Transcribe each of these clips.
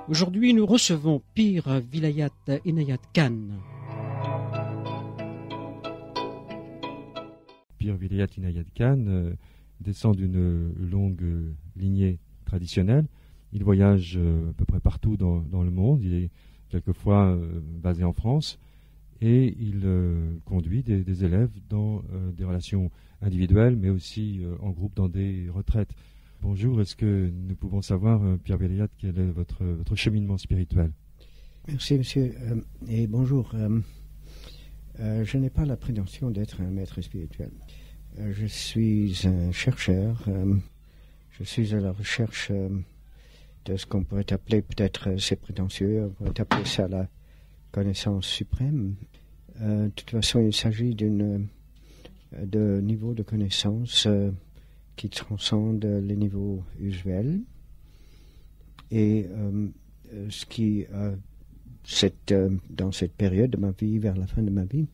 Aujourd'hui, nous recevons Pir Vilayat Inayat Khan. Pir Vilayat Inayat Khan descend d'une longue lignée traditionnelle. Il voyage à peu près partout dans le monde. Il est quelquefois basé en France et il conduit des élèves dans des relations individuelles, mais aussi en groupe dans des retraites. Bonjour, est-ce que nous pouvons savoir, Pir Vilayat, quel est votre cheminement spirituel? Merci, monsieur, et bonjour. Je n'ai pas la prétention d'être un maître spirituel. Je suis un chercheur. Je suis à la recherche de ce qu'on pourrait appeler, peut-être c'est prétentieux, on pourrait appeler ça la connaissance suprême. De toute façon, il s'agit de niveau de connaissance qui transcende les niveaux usuels. Et ce qui, dans cette période de ma vie, vers la fin de ma vie,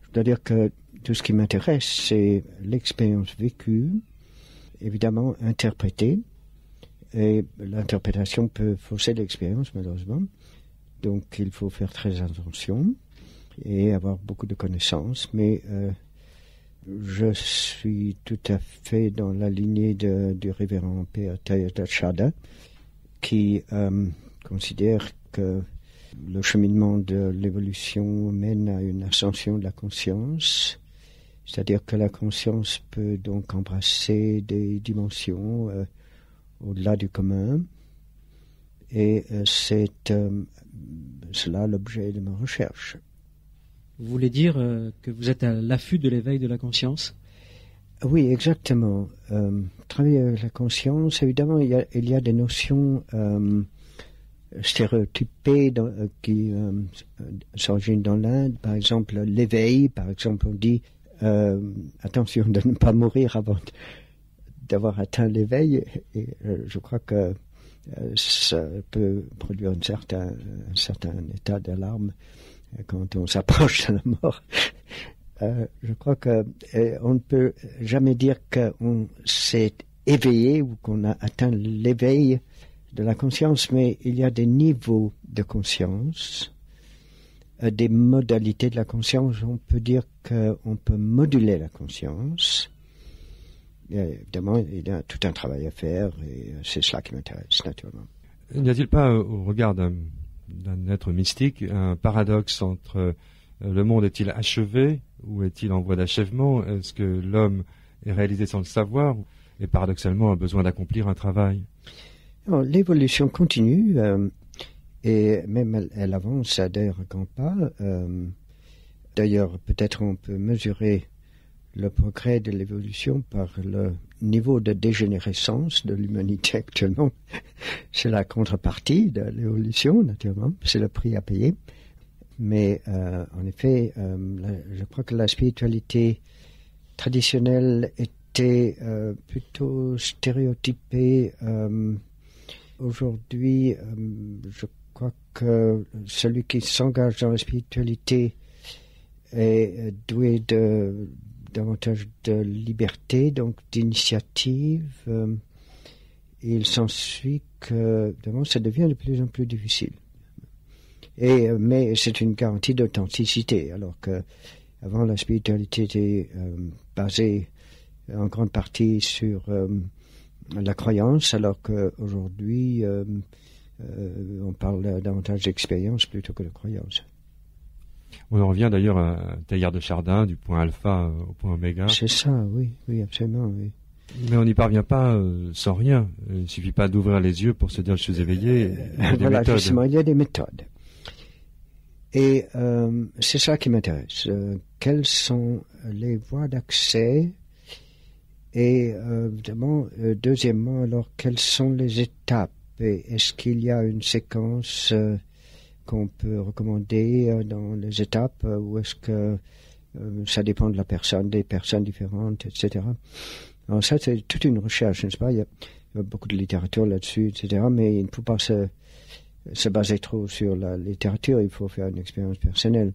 je dois dire que tout ce qui m'intéresse, c'est l'expérience vécue, évidemment interprétée, et l'interprétation peut fausser l'expérience, malheureusement. Donc, il faut faire très attention et avoir beaucoup de connaissances, mais je suis tout à fait dans la lignée du révérend Père Tayata Chada, qui considère que le cheminement de l'évolution mène à une ascension de la conscience, c'est-à-dire que la conscience peut donc embrasser des dimensions au-delà du commun, et c'est cela l'objet de ma recherche. Vous voulez dire que vous êtes à l'affût de l'éveil de la conscience? Oui, exactement. Travailler avec la conscience, évidemment, il y a des notions stéréotypées qui s'originent dans l'Inde. Par exemple, l'éveil, par exemple, on dit attention de ne pas mourir avant d'avoir atteint l'éveil. Et je crois que ça peut produire un certain état d'alarme quand on s'approche de la mort. Je crois que on ne peut jamais dire qu'on s'est éveillé ou qu'on a atteint l'éveil de la conscience, mais il y a des niveaux de conscience, des modalités de la conscience. On peut dire qu'on peut moduler la conscience. Et évidemment, il y a tout un travail à faire et c'est cela qui m'intéresse, naturellement. N'y a-t-il pas, au regard d'un être mystique, un paradoxe entre le monde est-il achevé ou est-il en voie d'achèvement? Est-ce que l'homme est réalisé sans le savoir et paradoxalement a besoin d'accomplir un travail? Alors, l'évolution continue et même elle avance à des grands pas. D'ailleurs, peut-être on peut mesurer le progrès de l'évolution par le niveau de dégénérescence de l'humanité actuellement. C'est la contrepartie de l'évolution, naturellement. C'est le prix à payer. Mais en effet, je crois que la spiritualité traditionnelle était plutôt stéréotypée. Aujourd'hui, je crois que celui qui s'engage dans la spiritualité est doué davantage de liberté, donc d'initiative. Il s'ensuit que vraiment, ça devient de plus en plus difficile. Mais c'est une garantie d'authenticité, alors que avant la spiritualité était basée en grande partie sur la croyance, alors qu'aujourd'hui on parle davantage d'expérience plutôt que de croyance. On en revient d'ailleurs à Teilhard de Chardin, du point alpha au point oméga. C'est ça, oui, absolument, oui. Mais on n'y parvient pas sans rien. Il ne suffit pas d'ouvrir les yeux pour se dire je suis éveillé. Voilà, justement, il y a des méthodes. Et c'est ça qui m'intéresse. Quelles sont les voies d'accès? Et évidemment, deuxièmement, alors, quelles sont les étapes? Et est-ce qu'il y a une séquence qu'on peut recommander dans les étapes, ou est-ce que ça dépend de la personne, des personnes différentes, etc. Alors ça, c'est toute une recherche, n'est-ce pas? Il y a beaucoup de littérature là-dessus, etc. Mais il ne faut pas se baser trop sur la littérature, il faut faire une expérience personnelle.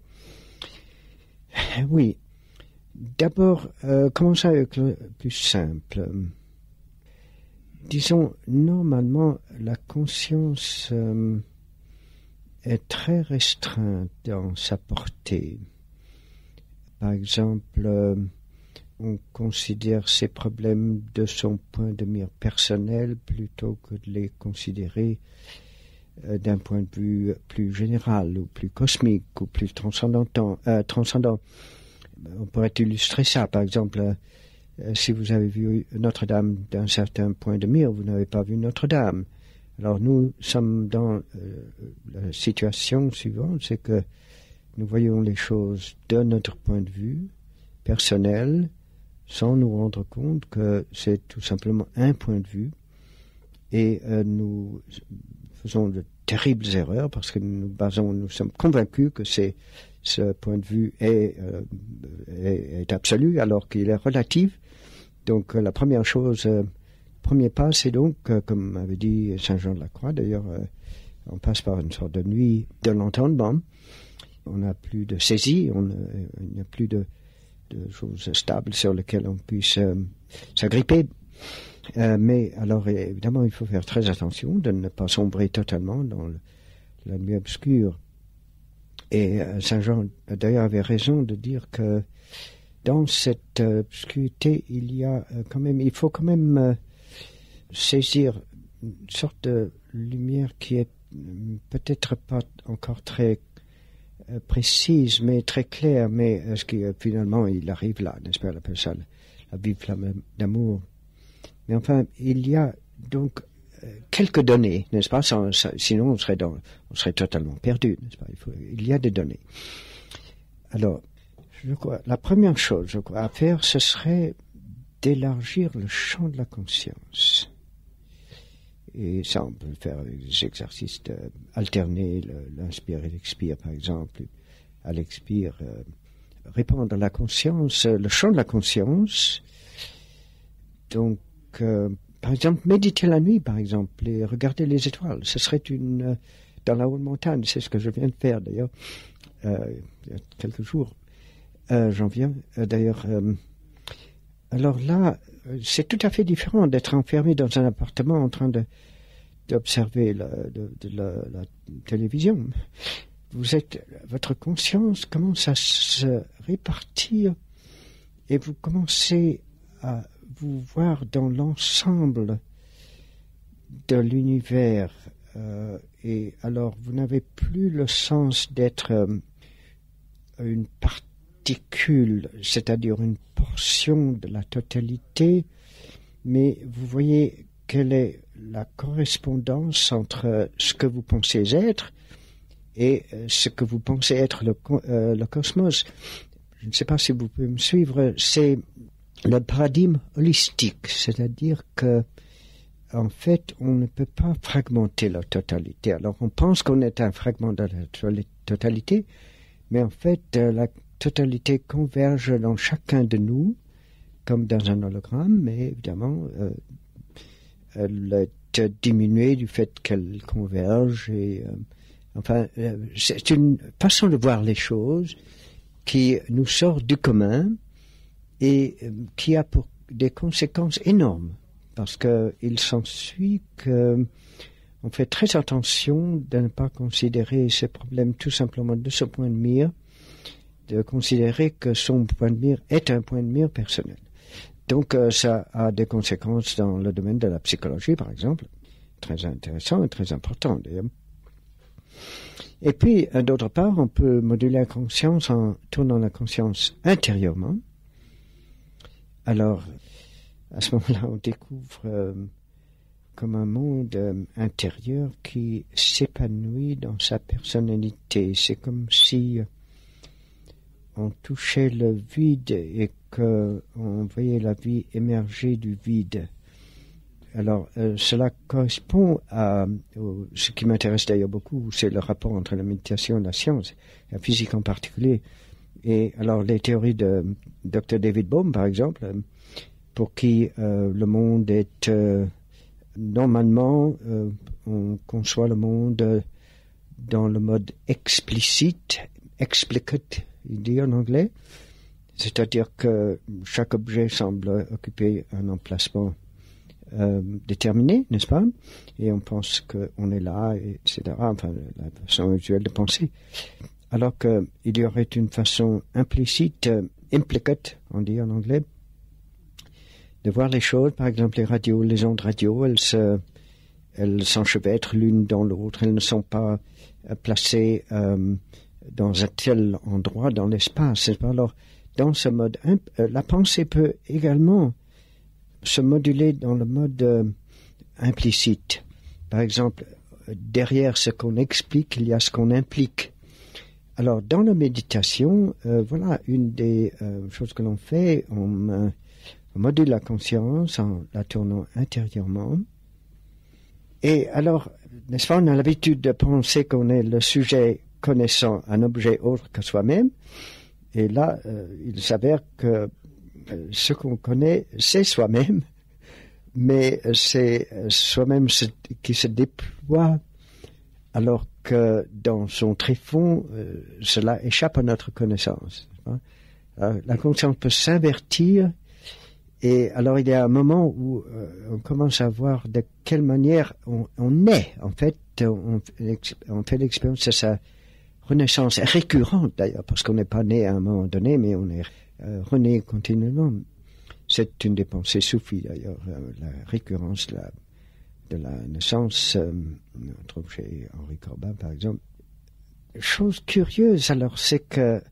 Oui. D'abord, commençons avec le plus simple. disons, normalement, la conscience est très restreinte dans sa portée. Par exemple, on considère ses problèmes de son point de mire personnel plutôt que de les considérer d'un point de vue plus général ou plus cosmique ou plus transcendant. On pourrait illustrer ça, par exemple, si vous avez vu Notre-Dame d'un certain point de mire, vous n'avez pas vu Notre-Dame. Alors nous sommes dans la situation suivante, c'est que nous voyons les choses de notre point de vue personnel, sans nous rendre compte que c'est tout simplement un point de vue, et nous faisons de terribles erreurs parce que nous sommes convaincus que ce point de vue est absolu alors qu'il est relatif. Donc la première chose, premier pas, c'est donc, comme avait dit Saint Jean de la Croix, d'ailleurs, on passe par une sorte de nuit de l'entendement. On n'a plus de saisie, il n'y a plus de choses stables sur lesquelles on puisse s'agripper. Mais alors, évidemment, il faut faire très attention de ne pas sombrer totalement dans la nuit obscure. Et Saint Jean, d'ailleurs, avait raison de dire que dans cette obscurité, il faut quand même saisir une sorte de lumière qui est peut-être pas encore très précise, mais très claire, mais ce qui finalement il arrive là, n'est-ce pas, on appelle ça la vive flamme d'amour. Mais enfin, il y a donc quelques données, n'est-ce pas, sinon on serait totalement perdu, n'est-ce pas, il y a des données. Alors, je crois, la première chose, je crois, à faire, ce serait d'élargir le champ de la conscience. Et ça, on peut le faire avec des exercices alterner l'inspire et l'expire, par exemple. À l'expire, répandre la conscience, le champ de la conscience. Donc, par exemple, méditer la nuit, par exemple, et regarder les étoiles. Ce serait dans la haute montagne, c'est ce que je viens de faire, d'ailleurs, il y a quelques jours. J'en viens, d'ailleurs. Alors là, c'est tout à fait différent d'être enfermé dans un appartement en train d'observer la télévision. Votre conscience commence à se répartir et vous commencez à vous voir dans l'ensemble de l'univers. Et alors, vous n'avez plus le sens d'être une particule, c'est-à-dire une portion de la totalité, mais vous voyez quelle est la correspondance entre ce que vous pensez être et ce que vous pensez être le cosmos. Je ne sais pas si vous pouvez me suivre, c'est le paradigme holistique, c'est-à-dire que en fait, on ne peut pas fragmenter la totalité. Alors, on pense qu'on est un fragment de la totalité, mais en fait, la totalité converge dans chacun de nous, comme dans un hologramme, mais évidemment, elle est diminuée du fait qu'elle converge. Et, c'est une façon de voir les choses qui nous sort du commun et qui a pour des conséquences énormes, parce qu'il s'ensuit qu'on fait très attention de ne pas considérer ces problèmes tout simplement de ce point de mire, de considérer que son point de mire est un point de mire personnel. Donc ça a des conséquences dans le domaine de la psychologie, par exemple, très intéressant et très important d'ailleurs. Et puis, d'autre part, on peut moduler la conscience en tournant la conscience intérieurement. Alors, à ce moment-là, on découvre comme un monde intérieur qui s'épanouit dans sa personnalité. C'est comme si on touchait le vide et qu'on voyait la vie émerger du vide. Alors, cela correspond à ce qui m'intéresse d'ailleurs beaucoup, c'est le rapport entre la méditation et la science, la physique en particulier. Et alors, les théories de Dr. David Bohm, par exemple, pour qui le monde est normalement, on conçoit le monde dans le mode explicite, explicate, il dit en anglais, c'est-à-dire que chaque objet semble occuper un emplacement déterminée, n'est-ce pas? Et on pense qu'on est là, etc. Enfin, la façon usuelle de penser. Alors qu'il y aurait une façon implicite, implicate, on dit en anglais, de voir les choses. Par exemple, les radios, les ondes radio, elles s'enchevêtrent l'une dans l'autre. Elles ne sont pas placées dans un tel endroit dans l'espace. Alors, dans ce mode, la pensée peut également se moduler dans le mode implicite. Par exemple, derrière ce qu'on explique, il y a ce qu'on implique. Alors, dans la méditation, voilà une des choses que l'on fait. On module la conscience en la tournant intérieurement. Et alors, n'est-ce pas, on a l'habitude de penser qu'on est le sujet connaissant un objet autre que soi-même. Et là, il s'avère que ce qu'on connaît, c'est soi-même, mais c'est soi-même qui se déploie, alors que dans son tréfonds, cela échappe à notre connaissance. La conscience peut s'invertir, et alors il y a un moment où on commence à voir de quelle manière on est. En fait, on fait l'expérience de sa renaissance récurrente d'ailleurs, parce qu'on n'est pas né à un moment donné, mais on est rené continuellement. C'est une des pensées soufis d'ailleurs, la récurrence de la naissance, on trouve chez Henri Corbin par exemple. Chose curieuse alors, c'est que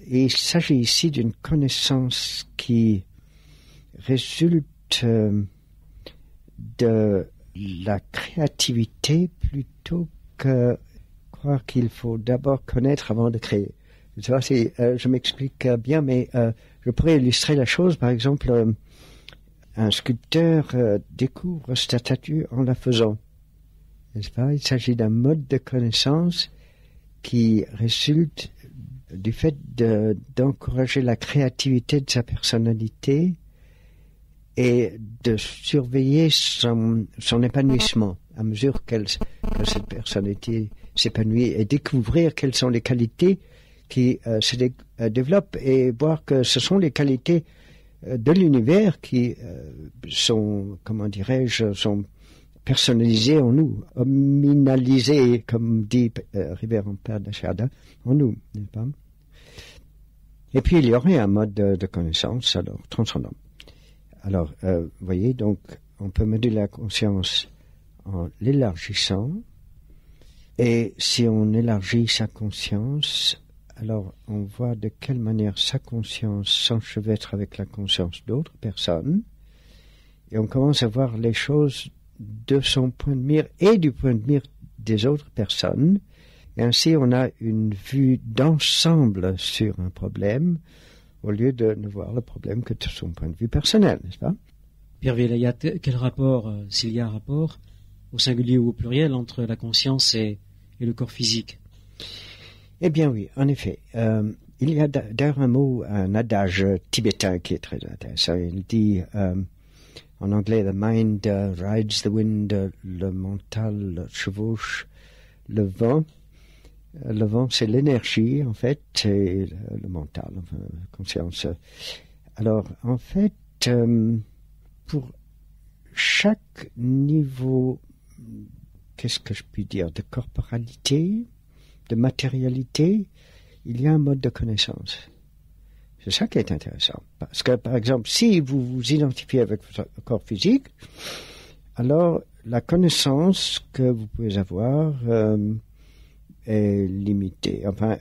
il s'agit ici d'une connaissance qui résulte de la créativité plutôt que croire qu'il faut d'abord connaître avant de créer. Je sais pas si je m'explique bien, mais je pourrais illustrer la chose. Par exemple, un sculpteur découvre sa statue en la faisant. N'est-ce pas? Il s'agit d'un mode de connaissance qui résulte du fait d'encourager la créativité de sa personnalité et de surveiller son épanouissement à mesure que cette personnalité s'épanouit, et découvrir quelles sont les qualités qui se développent, et voir que ce sont les qualités de l'univers qui sont, comment dirais-je, sont personnalisées en nous, hominalisées, comme dit Révérend Père Dachada, en nous, n'est-ce pas? Et puis il y aurait un mode de connaissance, alors, transcendant. Alors, vous voyez, donc, on peut mesurer la conscience en l'élargissant, et si on élargit sa conscience, alors on voit de quelle manière sa conscience s'enchevêtre avec la conscience d'autres personnes, et on commence à voir les choses de son point de mire et du point de mire des autres personnes, et ainsi on a une vue d'ensemble sur un problème, au lieu de ne voir le problème que de son point de vue personnel, n'est-ce pas? Pierre Vilayat, quel rapport, s'il y a un rapport, au singulier ou au pluriel, entre la conscience et le corps physique? Eh bien oui, en effet. Il y a d'ailleurs un adage tibétain qui est très intéressant. Il dit en anglais, the mind rides the wind, le mental chevauche le vent. Le vent, c'est l'énergie, en fait, et le mental, enfin, la conscience. Alors, en fait, pour chaque niveau, qu'est-ce que je puis dire, de corporalité, de matérialité, il y a un mode de connaissance. C'est ça qui est intéressant. Parce que, par exemple, si vous vous identifiez avec votre corps physique, alors la connaissance que vous pouvez avoir est limitée, enfin,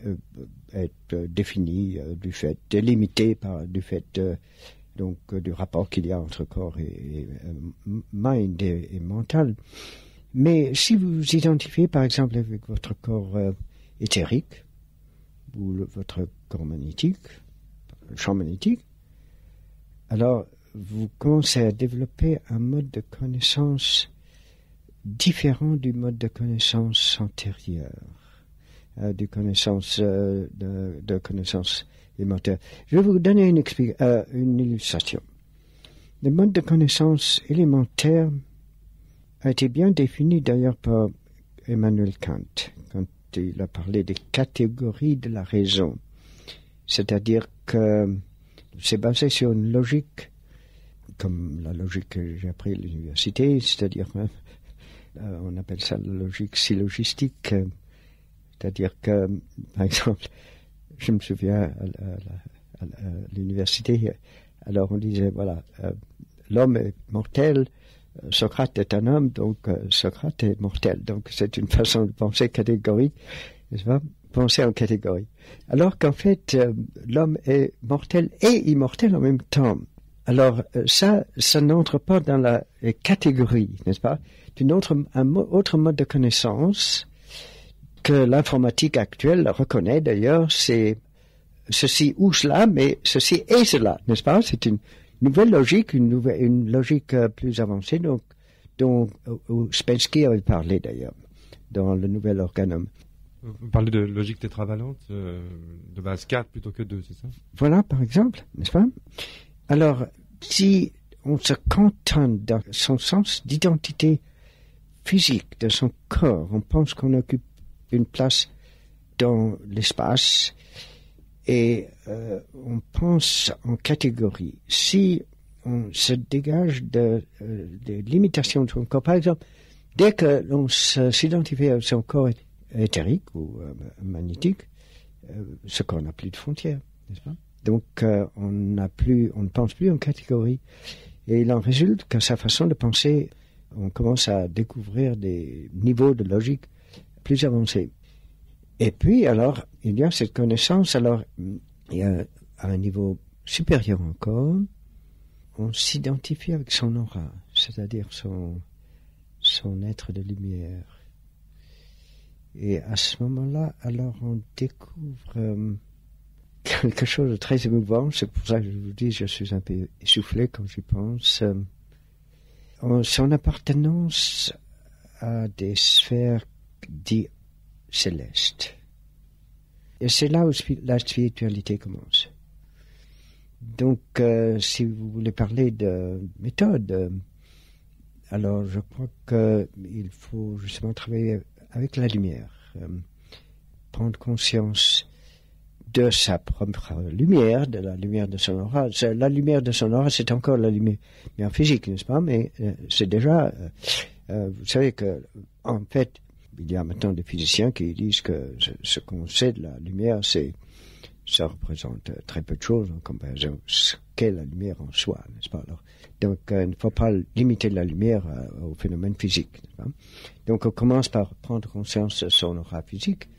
est définie du fait, limitée du fait donc du rapport qu'il y a entre corps et mind et mental. Mais si vous vous identifiez, par exemple, avec votre corps éthérique, ou votre corps magnétique, le champ magnétique, alors vous commencez à développer un mode de connaissance différent du mode de connaissance antérieur, de connaissance élémentaire. Je vais vous donner une illustration. Le mode de connaissance élémentaire a été bien défini d'ailleurs par Emmanuel Kant, quand il a parlé des catégories de la raison. C'est-à-dire que c'est basé sur une logique comme la logique que j'ai appris à l'université, c'est-à-dire, on appelle ça la logique syllogistique, c'est-à-dire que, par exemple, je me souviens à l'université, alors on disait, voilà, l'homme est mortel, Socrate est un homme, donc Socrate est mortel. Donc c'est une façon de penser catégorique, n'est-ce pas? Penser en catégorie. Alors qu'en fait, l'homme est mortel et immortel en même temps. Alors ça n'entre pas dans la catégorie, n'est-ce pas? Un autre mode de connaissance que l'informatique actuelle reconnaît d'ailleurs, c'est ceci ou cela, mais ceci et cela, n'est-ce pas? C'est une nouvelle logique, une logique plus avancée, donc, dont Ouspensky avait parlé d'ailleurs, dans le nouvel organum. Vous parlez de logique tétravalente, de base 4 plutôt que 2, c'est ça? Voilà, par exemple, n'est-ce pas? Alors, si on se cantonne dans son sens d'identité physique de son corps, on pense qu'on occupe une place dans l'espace, et on pense en catégorie. Si on se dégage des limitations de son corps, par exemple, dès que l'on s'identifie à son corps éthérique ou magnétique, ce corps n'a plus de frontières, n'est-ce pas? Donc on ne pense plus en catégorie. Et il en résulte qu'à sa façon de penser, on commence à découvrir des niveaux de logique plus avancés. Et puis, alors, il y a cette connaissance, alors, il y a à un niveau supérieur encore, on s'identifie avec son aura, c'est-à-dire son être de lumière. Et à ce moment-là, alors, on découvre quelque chose de très émouvant. C'est pour ça que je vous dis, je suis un peu essoufflé quand j'y pense. Son appartenance à des sphères dites céleste. Et c'est là où la spiritualité commence. Donc, si vous voulez parler de méthode, alors je crois qu'il faut justement travailler avec la lumière, prendre conscience de sa propre lumière, de la lumière de son aura. La lumière de son aura, c'est encore la lumière physique, n'est-ce pas? Mais c'est déjà, vous savez que, en fait, il y a maintenant des physiciens qui disent que ce qu'on sait de la lumière, ça représente très peu de choses en comparaison à ce qu'est la lumière en soi, n'est-ce pas? Alors, donc, il ne faut pas limiter la lumière au phénomène physique, n'est-ce pas? Donc, on commence par prendre conscience de son aura physique.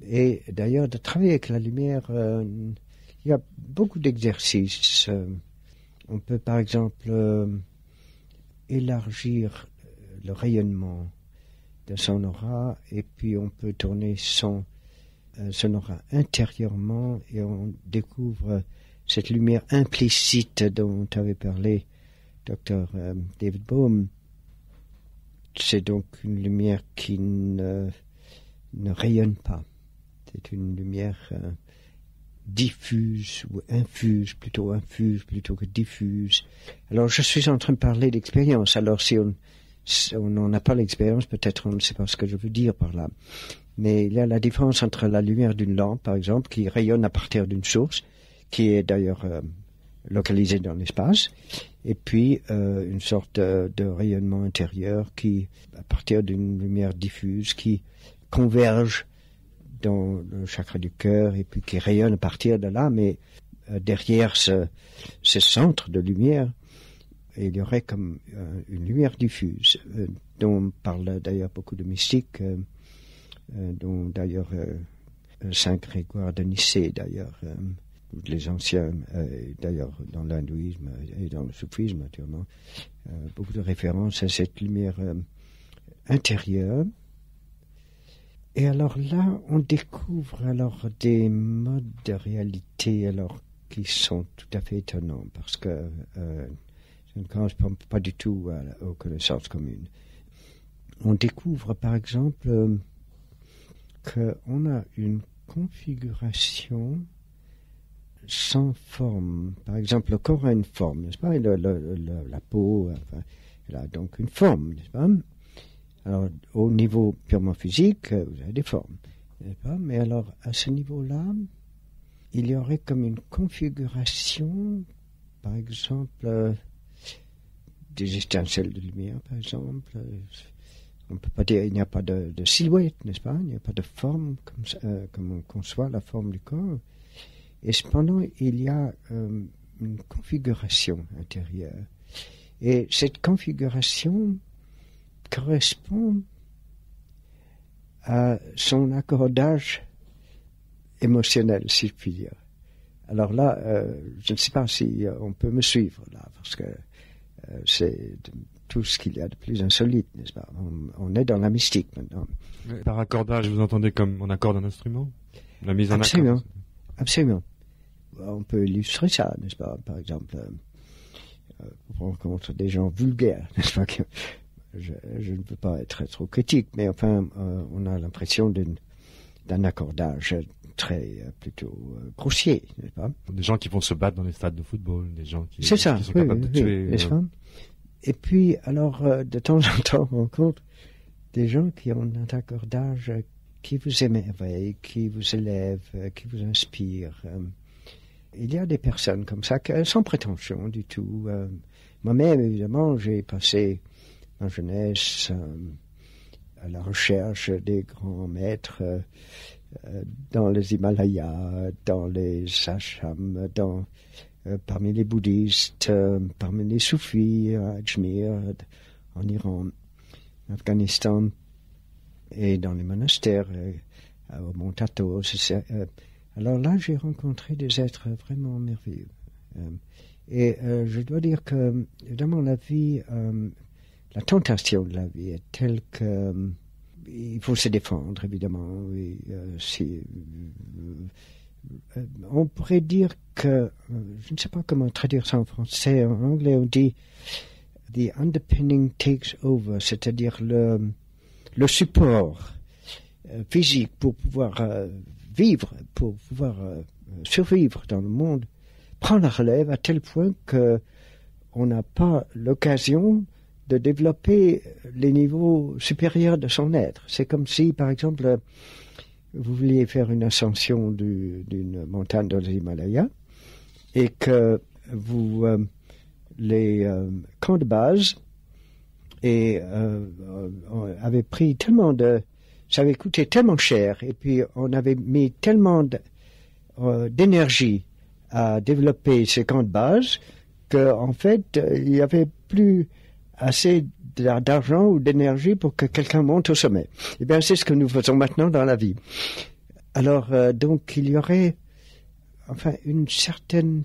Et d'ailleurs, de travailler avec la lumière, il y a beaucoup d'exercices. On peut, par exemple, élargir le rayonnement de son aura, et puis on peut tourner son aura intérieurement, et on découvre cette lumière implicite dont avait parlé Dr. David Bohm. C'est donc une lumière qui ne rayonne pas. C'est une lumière diffuse ou infuse plutôt que diffuse. Alors je suis en train de parler d'expérience. Alors si on n'en a pas l'expérience, peut-être on ne sait pas ce que je veux dire par là. Mais il y a la différence entre la lumière d'une lampe, par exemple, qui rayonne à partir d'une source, qui est d'ailleurs localisée dans l'espace, et puis une sorte de rayonnement intérieur qui, à partir d'une lumière diffuse, qui converge dans le chakra du cœur, et puis qui rayonne à partir de là, mais derrière ce centre de lumière, il y aurait comme une lumière diffuse, dont parle d'ailleurs beaucoup de mystiques, dont d'ailleurs Saint Grégoire de Nicée, d'ailleurs, les anciens, d'ailleurs dans l'hindouisme et dans le soufisme, naturellement, beaucoup de références à cette lumière intérieure. Et alors là, on découvre alors des modes de réalité alors qui sont tout à fait étonnants, parce que ça ne correspond pas du tout aux connaissances communes. On découvre par exemple qu'on a une configuration sans forme. Par exemple, le corps a une forme, n'est-ce pas? Et la peau, enfin, elle a donc une forme, n'est-ce pas? Alors, au niveau purement physique, vous avez des formes, n'est-ce pas? Mais alors, à ce niveau-là, il y aurait comme une configuration, par exemple, des étincelles de lumière, par exemple. On ne peut pas dire qu'il n'y a pas de silhouette, n'est-ce pas? Il n'y a pas de forme comme on conçoit la forme du corps. Et cependant, il y a une configuration intérieure. Et cette configuration correspond à son accordage émotionnel, si je puis dire. Alors là, je ne sais pas si on peut me suivre là, parce que c'est tout ce qu'il y a de plus insolite, n'est-ce pas? On est dans la mystique maintenant. Par accordage, vous entendez comme on accorde un instrument? La mise en accord? Absolument. On peut illustrer ça, n'est-ce pas? Par exemple, pour rencontrer des gens vulgaires, n'est-ce pas? Je ne veux pas être trop critique, mais enfin, on a l'impression d'un accordage plutôt grossier, n'est-ce pas? Des gens qui vont se battre dans les stades de football, des gens qui sont capables de tuer. N'est-ce pas? Et puis, alors, de temps en temps, on rencontre des gens qui ont un accordage qui vous émerveille, qui vous élève, qui vous inspire. Il y a des personnes comme ça, sans prétention du tout. Moi-même, évidemment, j'ai passé ma jeunesse à la recherche des grands maîtres dans les Himalayas, dans les ashrams, parmi les bouddhistes, parmi les soufis, à Ajmer, en Iran, en Afghanistan, et dans les monastères, au Mont Athos. Alors là, j'ai rencontré des êtres vraiment merveilleux. Et je dois dire que, évidemment, la vie, la tentation de la vie est telle que il faut se défendre, évidemment. Et, on pourrait dire que, je ne sais pas comment traduire ça en français, en anglais on dit the underpinning takes over, c'est-à-dire le support physique pour pouvoir vivre, pour pouvoir survivre dans le monde, prend la relève à tel point que on n'a pas l'occasion de développer les niveaux supérieurs de son être. C'est comme si, par exemple, vous vouliez faire une ascension d'une montagne dans les Himalayas et que vous les camps de base avaient pris tellement ça avait coûté tellement cher et puis on avait mis tellement d'énergie à développer ces camps de base qu'en fait il n'y avait plus assez d'argent ou d'énergie pour que quelqu'un monte au sommet. Eh bien, c'est ce que nous faisons maintenant dans la vie. Alors, donc, il y aurait, enfin, une certaine...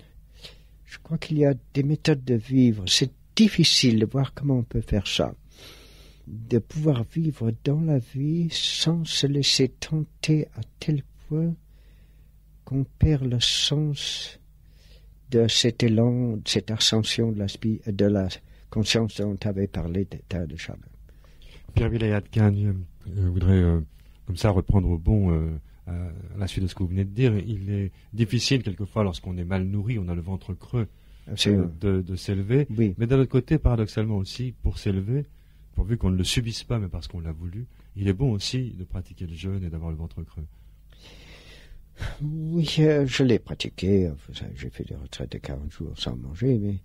Je crois qu'il y a des méthodes de vivre. C'est difficile de voir comment on peut faire ça. De pouvoir vivre dans la vie sans se laisser tenter à tel point qu'on perd le sens de cet élan, de cette ascension de la conscience dont tu avais parlé d'état de chagrin. Pierre Vilayat-Khan, je voudrais comme ça reprendre au bon à la suite de ce que vous venez de dire. Il est difficile quelquefois lorsqu'on est mal nourri, on a le ventre creux de s'élever. Oui. Mais d'un autre côté, paradoxalement aussi, pour s'élever, pourvu qu'on ne le subisse pas mais parce qu'on l'a voulu, il est bon aussi de pratiquer le jeûne et d'avoir le ventre creux. Oui, je l'ai pratiqué. J'ai fait des retraites de 40 jours sans manger, mais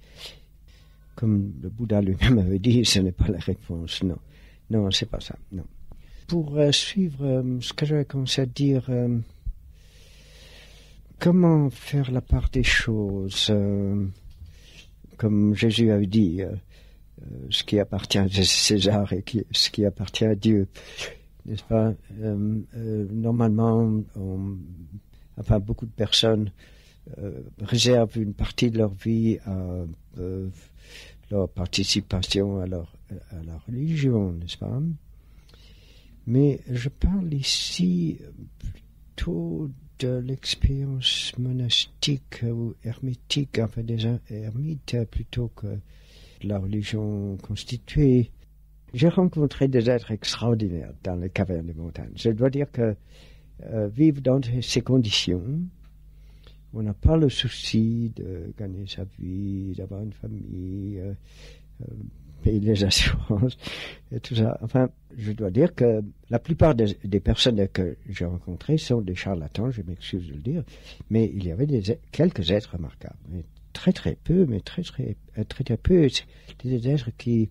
comme le Bouddha lui-même avait dit, ce n'est pas la réponse. Non, non, c'est pas ça. Non. Pour suivre ce que j'avais commencé à dire, comment faire la part des choses, comme Jésus avait dit, ce qui appartient à César et ce qui appartient à Dieu, n'est-ce pas? Normalement, beaucoup de personnes réservent une partie de leur vie à leur participation à la religion, n'est-ce pas? Mais je parle ici plutôt de l'expérience monastique ou hermétique, enfin des ermites, plutôt que de la religion constituée. J'ai rencontré des êtres extraordinaires dans les cavernes des montagnes. Je dois dire que vivre dans ces conditions, on n'a pas le souci de gagner sa vie, d'avoir une famille, payer les assurances et tout ça. Enfin, je dois dire que la plupart des personnes que j'ai rencontrées sont des charlatans, je m'excuse de le dire, mais il y avait quelques êtres remarquables, très très peu, mais très peu. C'était des êtres qui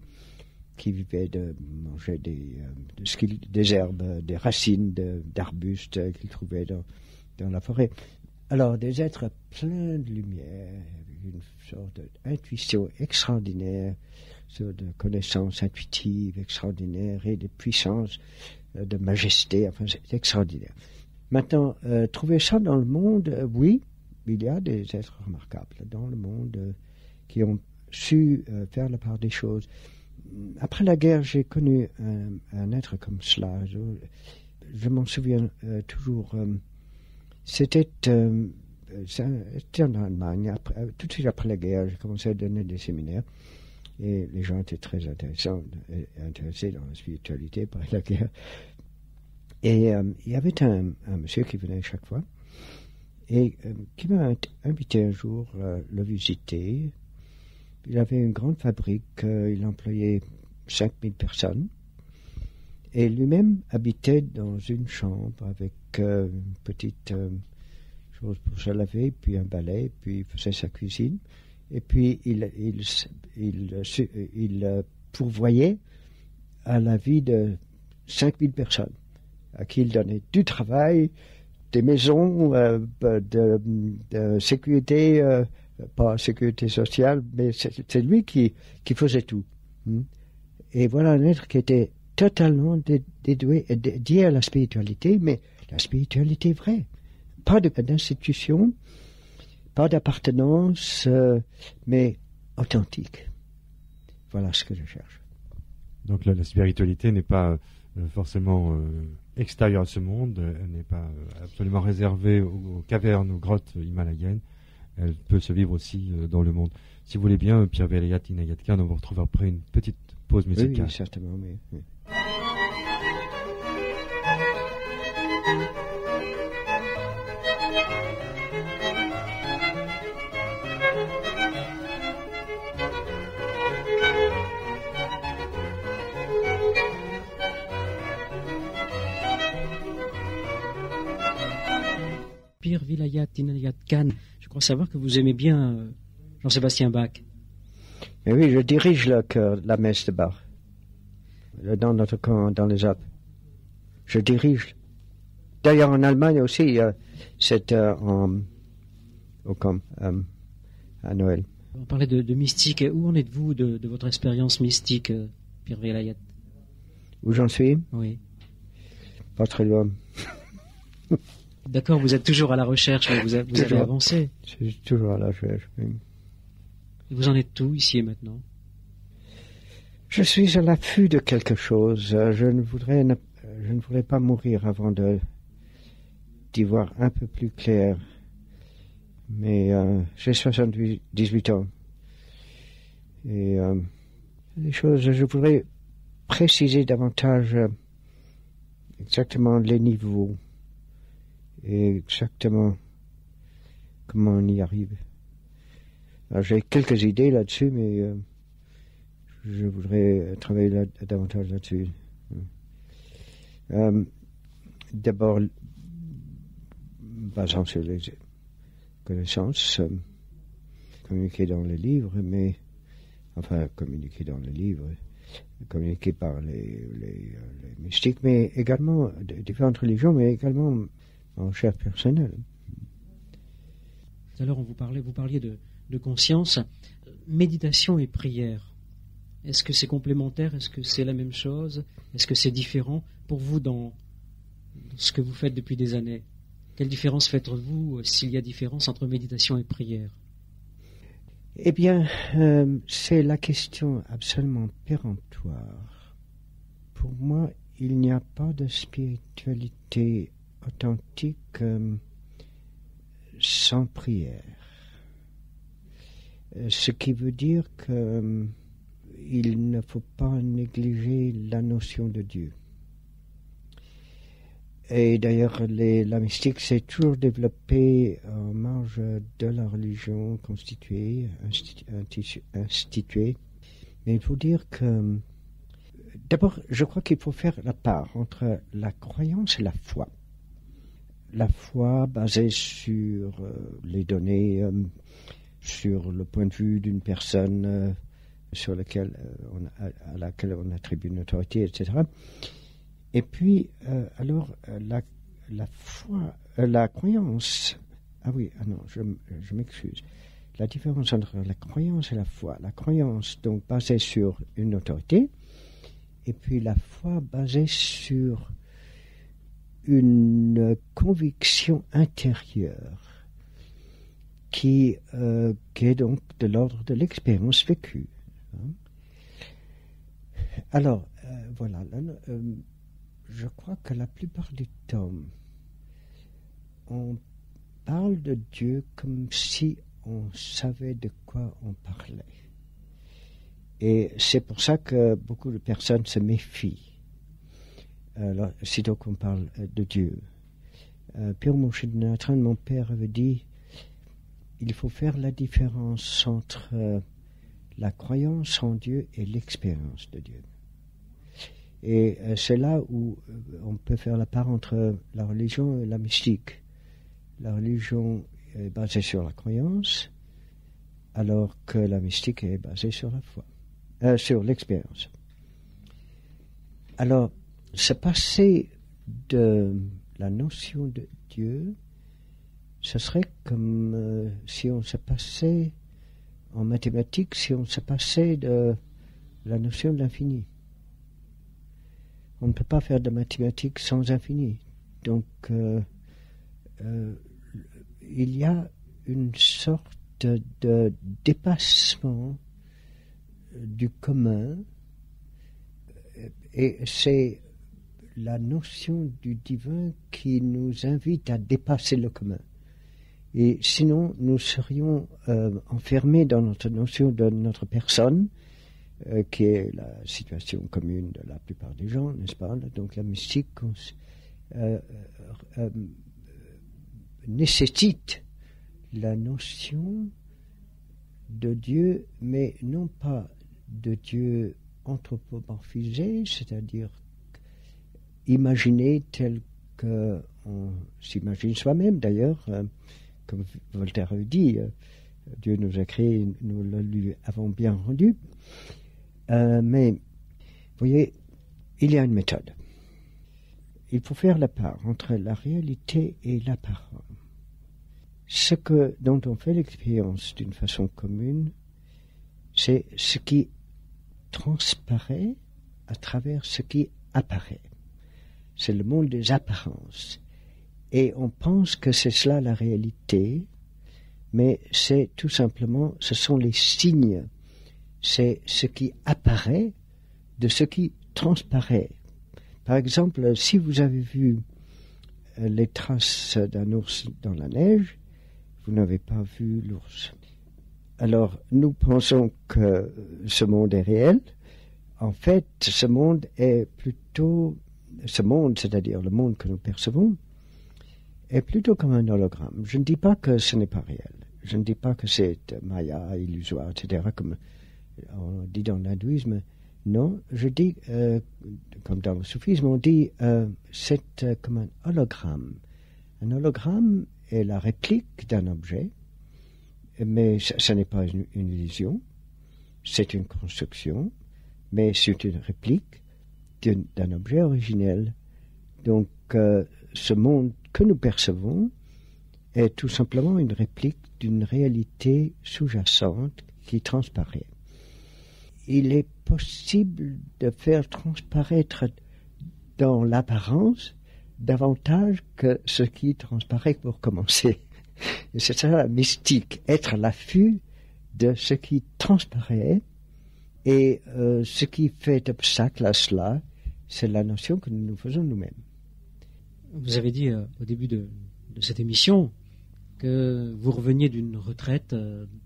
vivaient de manger des herbes, des racines d'arbustes qu'ils trouvaient dans la forêt. Alors, des êtres pleins de lumière, avec une sorte d'intuition extraordinaire, de connaissances intuitives extraordinaires et de puissance, de majesté, enfin, c'est extraordinaire. Maintenant, trouver ça dans le monde, oui, il y a des êtres remarquables dans le monde qui ont su faire la part des choses. Après la guerre, j'ai connu un être comme cela. Je m'en souviens toujours. C'était en Allemagne. Tout de suite après la guerre, j'ai commencé à donner des séminaires. Et les gens étaient très intéressés dans la spiritualité par la guerre. Et il y avait un monsieur qui venait chaque fois et qui m'a invité un jour le visiter. Il avait une grande fabrique, il employait 5000 personnes et lui-même habitait dans une chambre avec une petite chose pour se laver, puis un balai, puis il faisait sa cuisine et puis il pourvoyait à la vie de 5000 personnes à qui il donnait du travail, des maisons, de sécurité, pas sécurité sociale, mais c'est lui qui faisait tout. Et voilà un être qui était totalement dédié à la spiritualité, mais la spiritualité vraie. Pas d'institution, pas d'appartenance, mais authentique. Voilà ce que je cherche. Donc la spiritualité n'est pas forcément extérieure à ce monde, elle n'est pas absolument réservée aux cavernes, aux grottes himalayennes, elle peut se vivre aussi dans le monde. Si vous voulez bien, Pierre Vilayat, Inayat Khan, on vous retrouve après une petite pause musicale. Oui, certainement, oui. Pierre Vilayat, Inayat Khan, je crois savoir que vous aimez bien Jean-Sébastien Bach. Mais oui, je dirige la messe de Bach dans notre camp, dans les Alpes. Je dirige. D'ailleurs, en Allemagne aussi, c'est au camp, à Noël. On parlait de mystique. Où en êtes-vous de votre expérience mystique, Pierre Vilayat? Où j'en suis? Oui. Pas très loin. D'accord, vous êtes toujours à la recherche, mais vous avez avancé. Je suis toujours à la recherche, oui. Et vous en êtes où, ici et maintenant? Je suis à l'affût de quelque chose. Je ne voudrais pas mourir avant d'y voir un peu plus clair. Mais j'ai 18 ans. Et les choses, je voudrais préciser davantage exactement les niveaux et exactement comment on y arrive. Alors, j'ai quelques idées là-dessus, mais je voudrais travailler davantage là-dessus. D'abord, basant sur les connaissances communiquées dans les livres, communiquées par les mystiques, mais également différentes religions, mais également en chair personnelle. Tout à l'heure, vous parliez de conscience, méditation et prière. Est-ce que c'est complémentaire? Est-ce que c'est la même chose? Est-ce que c'est différent pour vous dans ce que vous faites depuis des années? Quelle différence faites-vous, s'il y a différence entre méditation et prière? Eh bien, c'est la question absolument péremptoire. Pour moi, il n'y a pas de spiritualité authentique sans prière. Ce qui veut dire qu'il ne faut pas négliger la notion de Dieu. Et d'ailleurs, la mystique s'est toujours développée en marge de la religion instituée. Mais il faut dire que, d'abord, je crois qu'il faut faire la part entre la croyance et la foi. La foi basée sur les données sur le point de vue d'une personne à laquelle on attribue une autorité, etc. Et puis, la foi, la croyance. Je m'excuse. La différence entre la croyance et la foi. La croyance, donc, basée sur une autorité, et puis la foi basée sur une conviction intérieure qui est donc de l'ordre de l'expérience vécue. Alors, voilà. Je crois que la plupart du temps, on parle de Dieu comme si on savait de quoi on parlait. Et c'est pour ça que beaucoup de personnes se méfient sitôt qu'on parle de Dieu. Père Moshe de Natran, mon père, avait dit il faut faire la différence entre la croyance en Dieu et l'expérience de Dieu. Et c'est là où on peut faire la part entre la religion et la mystique. La religion est basée sur la croyance, alors que la mystique est basée sur la foi, sur l'expérience. Alors, se passer de la notion de Dieu, ce serait comme si on se passait en mathématiques, si on se passait de la notion de l'infini. On ne peut pas faire de mathématiques sans infini. Donc, il y a une sorte de dépassement du commun, et c'est la notion du divin qui nous invite à dépasser le commun. Et sinon, nous serions enfermés dans notre notion de notre personne, qui est la situation commune de la plupart des gens, n'est-ce pas? Donc la mystique nécessite la notion de Dieu, mais non pas de Dieu anthropomorphisé, c'est-à-dire imaginé tel qu'on s'imagine soi-même. D'ailleurs, comme Voltaire a dit, Dieu nous a créés, nous le lui avons bien rendu. Mais, vous voyez, il y a une méthode. Il faut faire la part entre la réalité et l'apparent. Ce dont on fait l'expérience d'une façon commune, c'est ce qui transparaît à travers ce qui apparaît. C'est le monde des apparences. Et on pense que c'est cela la réalité, mais c'est tout simplement, ce sont les signes. C'est ce qui apparaît de ce qui transparaît. Par exemple, si vous avez vu les traces d'un ours dans la neige, vous n'avez pas vu l'ours. Alors, nous pensons que ce monde est réel. En fait, ce monde, c'est-à-dire le monde que nous percevons, est plutôt comme un hologramme. Je ne dis pas que ce n'est pas réel. Je ne dis pas que c'est maya, illusoire, etc., comme on dit dans l'hindouisme. Non, je dis, comme dans le soufisme, on dit c'est comme un hologramme. Un hologramme est la réplique d'un objet, mais ce n'est pas une illusion, c'est une construction, mais c'est une réplique d'un objet originel. Donc, ce monde que nous percevons est tout simplement une réplique d'une réalité sous-jacente qui transparaît. Il est possible de faire transparaître dans l'apparence davantage que ce qui transparaît pour commencer. Et c'est ça la mystique, être à l'affût de ce qui transparaît, et ce qui fait obstacle à cela, c'est la notion que nous nous faisons nous-mêmes. Vous avez dit au début de cette émission que vous reveniez d'une retraite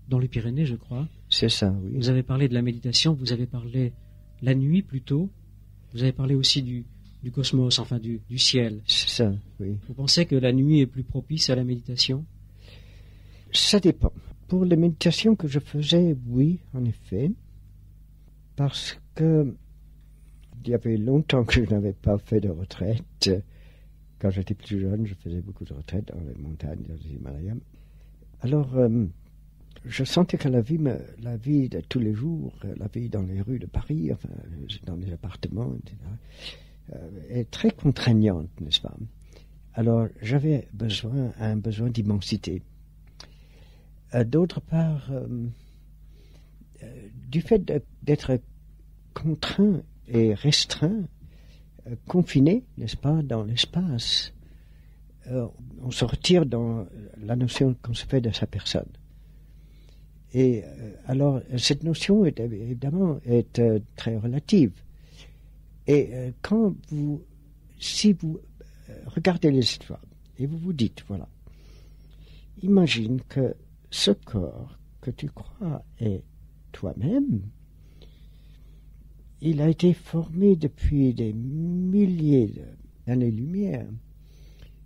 dans les Pyrénées, je crois. C'est ça, oui. Vous avez parlé de la méditation, vous avez parlé la nuit plutôt, vous avez parlé aussi du cosmos, enfin du ciel. C'est ça, oui. Vous pensez que la nuit est plus propice à la méditation? Ça dépend. Pour les méditations que je faisais, oui, en effet, parce que il y avait longtemps que je n'avais pas fait de retraite. Quand j'étais plus jeune, je faisais beaucoup de retraites dans les montagnes des Himalayas. Alors, je sentais que la vie de tous les jours, la vie dans les rues de Paris, enfin, dans les appartements, etc., est très contraignante, n'est-ce pas? Alors, j'avais un besoin d'immensité. D'autre part, du fait d'être contraint et restreint, confiné, n'est-ce pas, dans l'espace, on se retire dans la notion qu'on se fait de sa personne. Et alors, cette notion est évidemment très relative. Et si vous regardez les étoiles et vous vous dites, voilà, imagine que ce corps que tu crois est toi-même, il a été formé depuis des milliers d'années-lumière,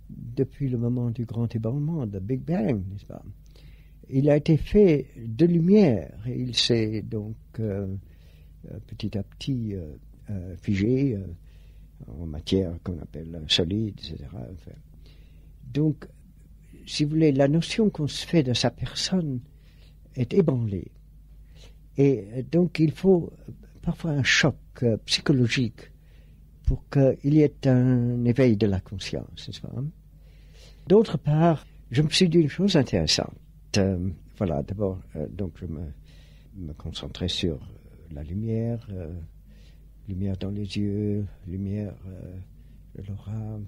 depuis le moment du grand ébranlement, de Big Bang, n'est-ce pas? Il a été fait de lumière et il s'est donc petit à petit figé en matière qu'on appelle solide, etc. Enfin, donc, si vous voulez, la notion qu'on se fait de sa personne est ébranlée. Et donc, il faut parfois un choc psychologique pour qu'il y ait un éveil de la conscience, n'est-ce pas? D'autre part, je me suis dit une chose intéressante. Voilà, d'abord, donc je me concentrais sur la lumière, lumière dans les yeux, lumière de l'aura.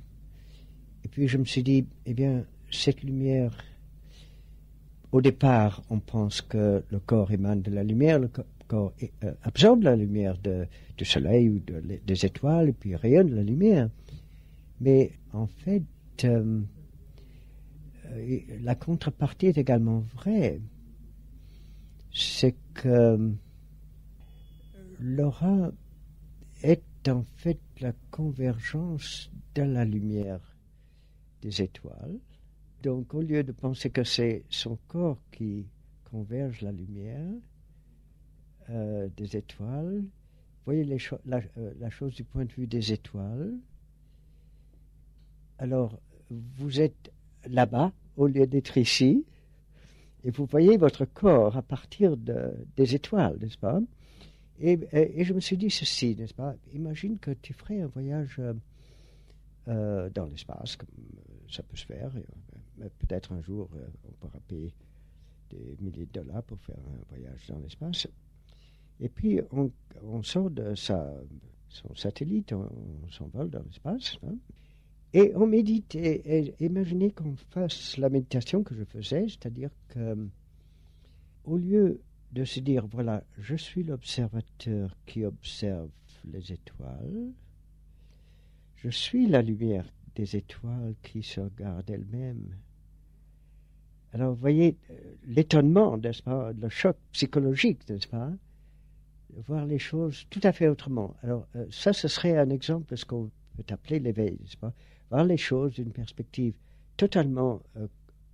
Et puis je me suis dit, eh bien, cette lumière, au départ, on pense que le corps émane de la lumière, le corps absorbe la lumière du soleil ou des étoiles, et puis rayonne la lumière. Mais en fait, la contrepartie est également vraie. C'est que l'aura est en fait la convergence de la lumière des étoiles. Donc, au lieu de penser que c'est son corps qui converge la lumière des étoiles, voyez la chose du point de vue des étoiles. Alors, vous êtes là-bas, au lieu d'être ici, et vous voyez votre corps à partir des étoiles, n'est-ce pas? Et je me suis dit ceci, n'est-ce pas? Imagine que tu ferais un voyage dans l'espace, comme ça peut se faire. Peut-être un jour, on pourra payer des milliers de dollars pour faire un voyage dans l'espace. Et puis, on sort de son satellite, on s'envole dans l'espace, hein, et on médite. Et imaginez qu'on fasse la méditation que je faisais, c'est-à-dire que, au lieu de se dire, voilà, je suis l'observateur qui observe les étoiles, je suis la lumière des étoiles qui se regardent elles-mêmes. Alors, vous voyez, l'étonnement, n'est-ce pas, le choc psychologique, n'est-ce pas, de voir les choses tout à fait autrement. Alors, ça, ce serait un exemple de ce qu'on peut appeler l'éveil, n'est-ce pas, voir les choses d'une perspective totalement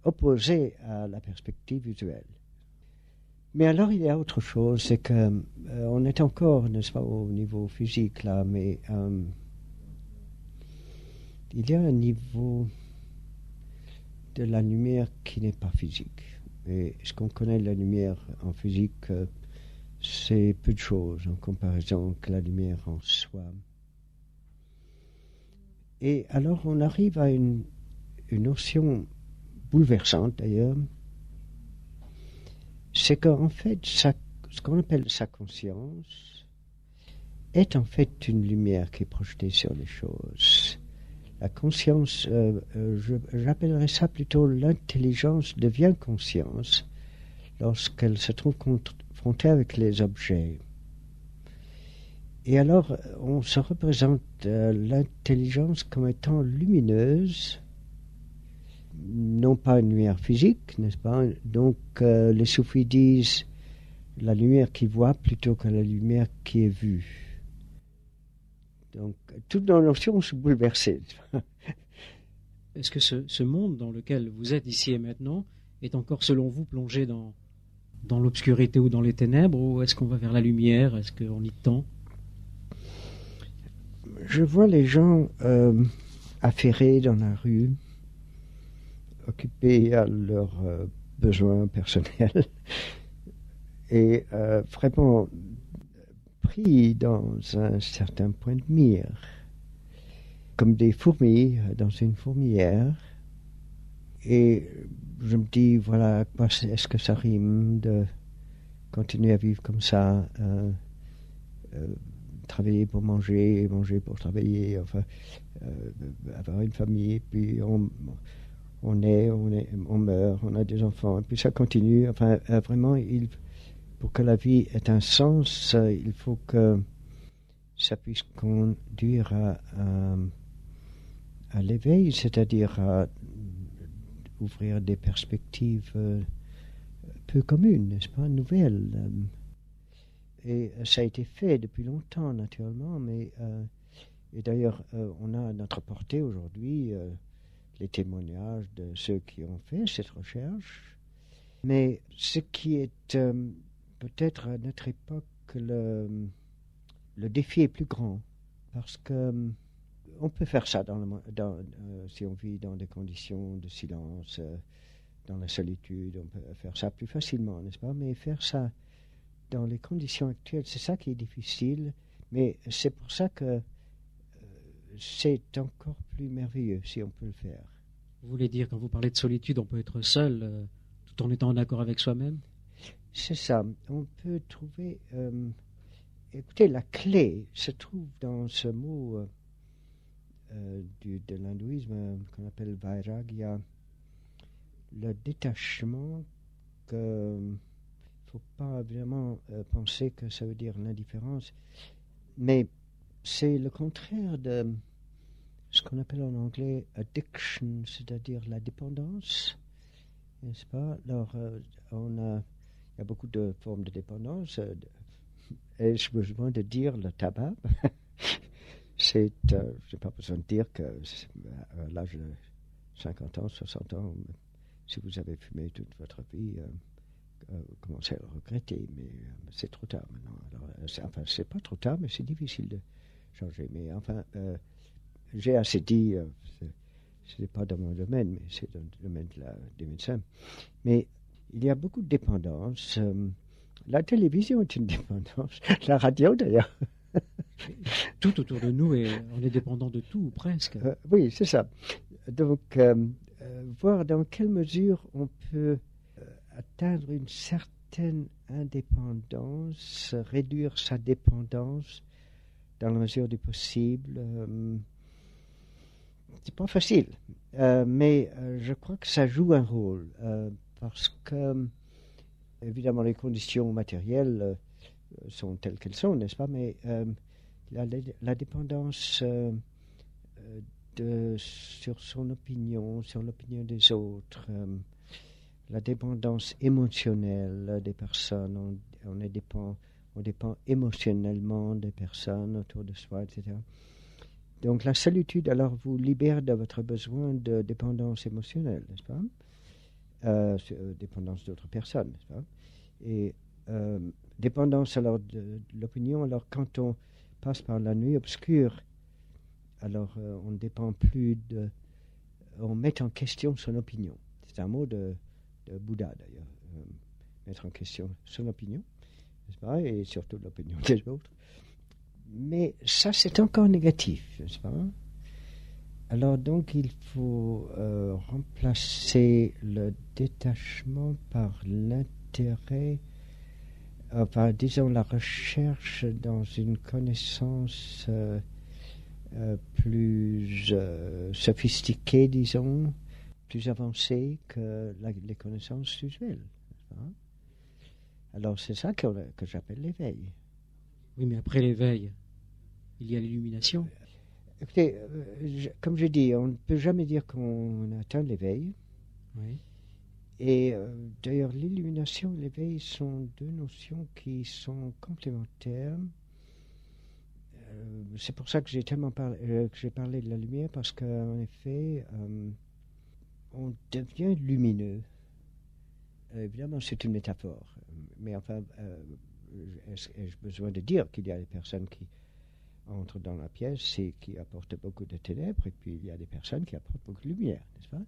opposée à la perspective visuelle. Mais alors, il y a autre chose, c'est que on est encore, n'est-ce pas, au niveau physique, là, mais il y a un niveau de la lumière qui n'est pas physique. Et ce qu'on connaît de la lumière en physique, c'est peu de choses en comparaison avec la lumière en soi. Et alors, on arrive à une notion bouleversante, d'ailleurs, c'est qu'en fait, ce qu'on appelle sa conscience est en fait une lumière qui est projetée sur les choses. La conscience, j'appellerais ça plutôt l'intelligence devient conscience lorsqu'elle se trouve confrontée avec les objets. Et alors, on se représente l'intelligence comme étant lumineuse, non pas une lumière physique, n'est-ce pas? Donc, les soufis disent la lumière qui voit plutôt que la lumière qui est vue. Donc, toutes nos notions sont bouleversées. Est-ce que ce monde dans lequel vous êtes ici et maintenant est encore, selon vous, plongé dans l'obscurité ou dans les ténèbres, ou est-ce qu'on va vers la lumière? Est-ce qu'on y tend? Je vois les gens affairés dans la rue, occupés à leurs besoins personnels et vraiment pris dans un certain point de mire, comme des fourmis dans une fourmilière. Et je me dis, voilà, est-ce que ça rime de continuer à vivre comme ça, travailler pour manger, et manger pour travailler, enfin, avoir une famille, puis on meurt, on a des enfants, et puis ça continue. Enfin, vraiment, pour que la vie ait un sens, il faut que ça puisse conduire à l'éveil, c'est-à-dire à ouvrir des perspectives peu communes, n'est-ce pas, nouvelles. Et ça a été fait depuis longtemps, naturellement, mais et d'ailleurs, on a à notre portée aujourd'hui les témoignages de ceux qui ont fait cette recherche. Mais ce qui est peut-être à notre époque, le défi est plus grand, parce que on peut faire ça si on vit dans des conditions de silence, dans la solitude, on peut faire ça plus facilement, n'est-ce pas? Mais faire ça dans les conditions actuelles, c'est ça qui est difficile, mais c'est pour ça que c'est encore plus merveilleux si on peut le faire. Vous voulez dire, quand vous parlez de solitude, on peut être seul tout en étant en accord avec soi-même? C'est ça. On peut trouver... écoutez, la clé se trouve dans ce mot de l'hindouisme qu'on appelle vairagya, le détachement, que faut pas vraiment penser que ça veut dire l'indifférence, mais c'est le contraire de ce qu'on appelle en anglais addiction, c'est-à-dire la dépendance, n'est-ce pas? Alors, il y a beaucoup de formes de dépendance, et j'ai besoin de dire le tabac. Je n'ai pas besoin de dire que à l'âge de 50 ans, 60 ans, si vous avez fumé toute votre vie, vous commencez à le regretter, mais c'est trop tard maintenant. Alors, c'est pas trop tard, mais c'est difficile de changer. Mais enfin, j'ai assez dit, ce n'est pas dans mon domaine, mais c'est dans le domaine des médecins. Mais il y a beaucoup de dépendance. La télévision est une dépendance, la radio d'ailleurs. Tout autour de nous, on est dépendant de tout, ou presque. Oui, c'est ça. Donc, voir dans quelle mesure on peut atteindre une certaine indépendance, réduire sa dépendance dans la mesure du possible. C'est pas facile, mais je crois que ça joue un rôle, parce que, évidemment, les conditions matérielles sont telles qu'elles sont, n'est-ce pas? Mais la dépendance sur son opinion, sur l'opinion des autres, la dépendance émotionnelle des personnes, on dépend émotionnellement des personnes autour de soi, etc. Donc la solitude, alors, vous libère de votre besoin de dépendance émotionnelle, n'est-ce pas? Dépendance d'autres personnes, n'est-ce pas? Et dépendance alors de l'opinion, alors quand on passe par la nuit obscure, alors on ne dépend plus on met en question son opinion. C'est un mot de Bouddha d'ailleurs, mettre en question son opinion, n'est-ce pas, et surtout l'opinion des autres. Mais ça, c'est encore négatif, n'est-ce pas? Alors donc, il faut remplacer le détachement par l'intérêt, disons la recherche dans une connaissance plus sophistiquée, disons, plus avancée que les connaissances usuelles. Hein? Alors c'est ça que j'appelle l'éveil. Oui, mais après l'éveil, il y a l'illumination. Écoutez, comme je dis, on ne peut jamais dire qu'on atteint l'éveil. Oui. Et d'ailleurs, l'illumination et l'éveil sont deux notions qui sont complémentaires. C'est pour ça que j'ai parlé de la lumière, parce qu'en effet, on devient lumineux. Évidemment, c'est une métaphore, mais enfin, ai-je besoin de dire qu'il y a des personnes qui entrent dans la pièce et qui apportent beaucoup de ténèbres, et puis il y a des personnes qui apportent beaucoup de lumière, n'est-ce pas?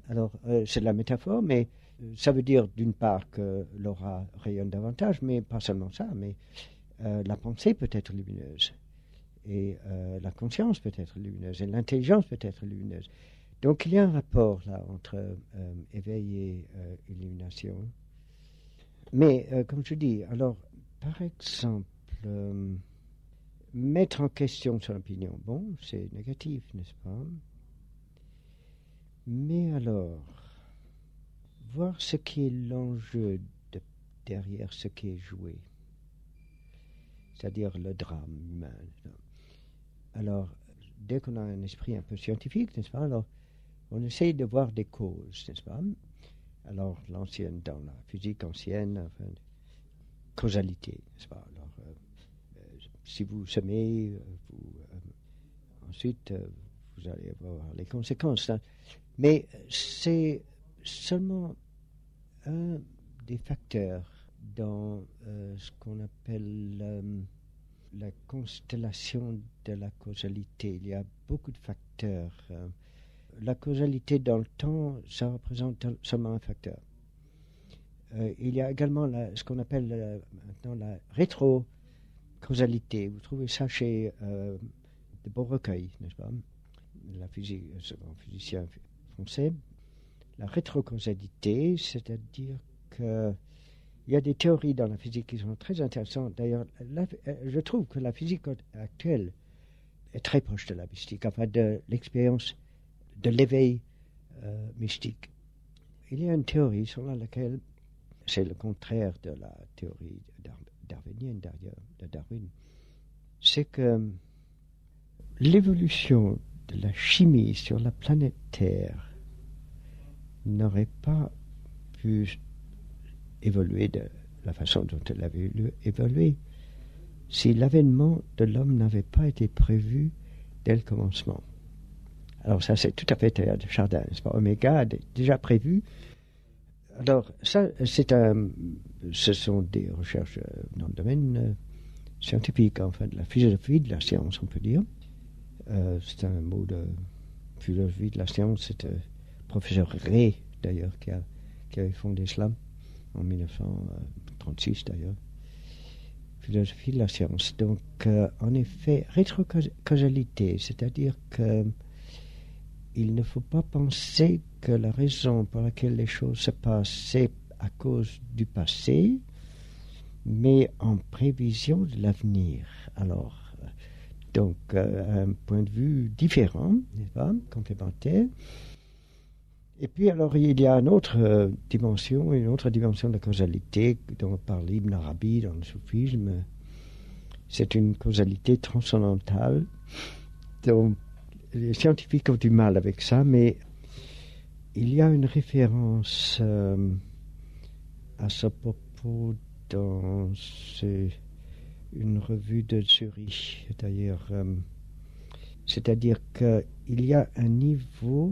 Alors, c'est de la métaphore, mais ça veut dire d'une part que l'aura rayonne davantage, mais pas seulement ça, mais la pensée peut être lumineuse, et la conscience peut être lumineuse, et l'intelligence peut être lumineuse. Donc il y a un rapport là entre éveil et illumination. Mais comme je dis, alors par exemple, mettre en question son opinion, bon, c'est négatif, n'est-ce pas? Mais alors, voir ce qui est l'enjeu derrière ce qui est joué, c'est-à-dire le drame humain. Alors, dès qu'on a un esprit un peu scientifique, n'est-ce pas, alors on essaye de voir des causes, n'est-ce pas? Alors, dans la physique ancienne, enfin, causalité, n'est-ce pas? Alors, si vous semez, ensuite, vous allez avoir les conséquences. Hein. Mais c'est seulement un des facteurs dans ce qu'on appelle la constellation de la causalité. Il y a beaucoup de facteurs. La causalité dans le temps, ça représente seulement un facteur. Il y a également ce qu'on appelle maintenant la rétrocausalité. Vous trouvez ça chez de Beaurecueil, n'est-ce pas? La physique, un physicien français. La rétrocausalité, c'est-à-dire que il y a des théories dans la physique qui sont très intéressantes. D'ailleurs, je trouve que la physique actuelle est très proche de la mystique, enfin de l'expérience de l'éveil mystique. Il y a une théorie selon laquelle c'est le contraire de la théorie darwinienne de Darwin. C'est que l'évolution de la chimie sur la planète Terre n'aurait pas pu évoluer de la façon dont elle avait évolué si l'avènement de l'homme n'avait pas été prévu dès le commencement. Alors ça, c'est tout à fait théâtre de Chardin, n'est-ce pas? Oméga déjà prévu. Alors ça, ce sont des recherches dans le domaine scientifique, enfin de la philosophie de la science, on peut dire. C'est un mot de philosophie de la science. C'est professeur Ray, d'ailleurs, qui avait fondé cela en 1936, d'ailleurs. Philosophie de la science. Donc, en effet, rétrocausalité, c'est-à-dire que il ne faut pas penser que la raison pour laquelle les choses se passent, c'est à cause du passé, mais en prévision de l'avenir. Alors, donc, un point de vue différent, n'est-ce pas, complémentaire. Et puis, alors, il y a une autre dimension de la causalité dont parle Ibn Arabi dans le soufisme. C'est une causalité transcendantale. Donc, les scientifiques ont du mal avec ça, mais il y a une référence à ce propos dans une revue de Zurich, d'ailleurs. C'est-à-dire qu'il y a un niveau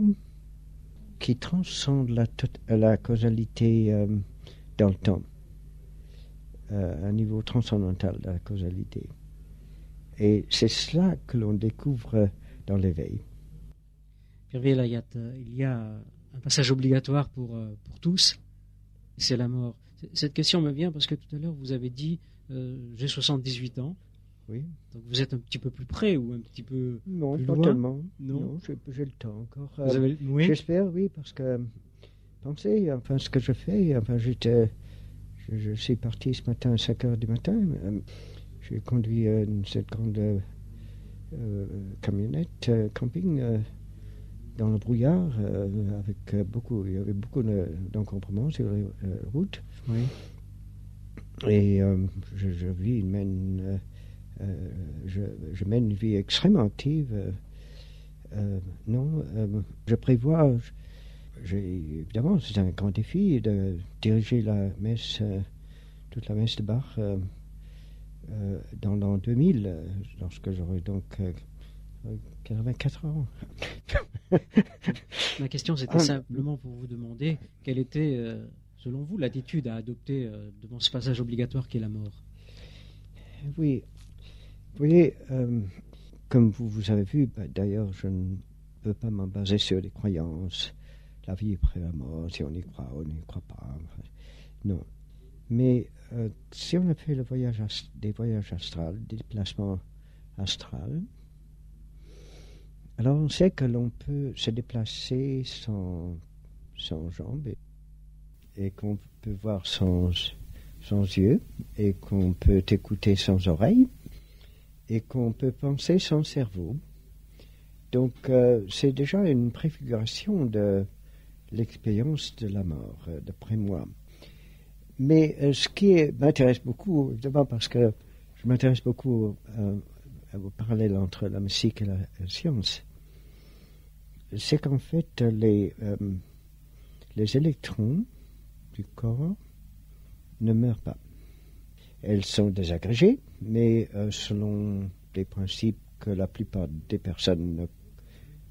qui transcende la causalité dans le temps, un niveau transcendantal de la causalité. Et c'est cela que l'on découvre dans l'éveil. Pierre Vilayat, il y a un passage obligatoire pour tous, c'est la mort. Cette question me vient parce que tout à l'heure vous avez dit j'ai 78 ans. Oui. Donc vous êtes un petit peu plus près ou un petit peu non, plus pas loin. tellement. Non, j'ai le temps encore. Oui. J'espère, oui, parce que pensez, enfin ce que je fais, enfin je suis parti ce matin à 5 heures du matin. J'ai conduit cette grande camionnette camping dans le brouillard avec il y avait beaucoup d'encombrements sur les routes. Oui. Et je mène une vie extrêmement active. Je prévois. Évidemment, c'est un grand défi de diriger la messe, toute la messe de Bach dans l'an 2000, lorsque j'aurai donc 84 ans. Ma question, c'était simplement pour vous demander quelle était, selon vous, l'attitude à adopter devant ce passage obligatoire qu'est la mort. Oui. Vous voyez, comme vous avez vu, d'ailleurs, je ne peux pas m'en baser sur des croyances. la vie après la mort, si on y croit ou on n'y croit pas. Enfin, non. Mais si on a fait des voyages astrales, des déplacements astrales, alors on sait que l'on peut se déplacer sans jambes et qu'on peut voir sans yeux et qu'on peut écouter sans oreilles et qu'on peut penser sans cerveau. Donc c'est déjà une préfiguration de l'expérience de la mort, d'après moi. Mais ce qui m'intéresse beaucoup, évidemment parce que je m'intéresse beaucoup au parallèle entre la mystique et la science, c'est qu'en fait les électrons du corps ne meurent pas. Elles sont désagrégées, mais selon des principes que la plupart des personnes ne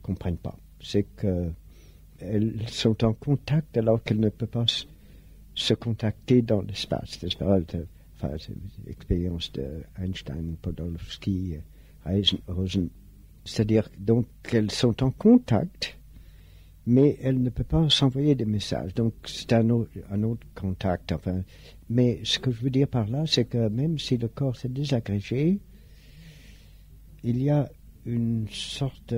comprennent pas. C'est qu'elles sont en contact alors qu'elles ne peuvent pas se contacter dans l'espace. C'est l'expérience d'Einstein, Podolsky, Rosen. C'est-à-dire donc qu'elles sont en contact, mais elles ne peuvent pas s'envoyer des messages. Donc c'est un autre contact. Enfin, mais ce que je veux dire par là, c'est que même si le corps s'est désagrégé, il y a une sorte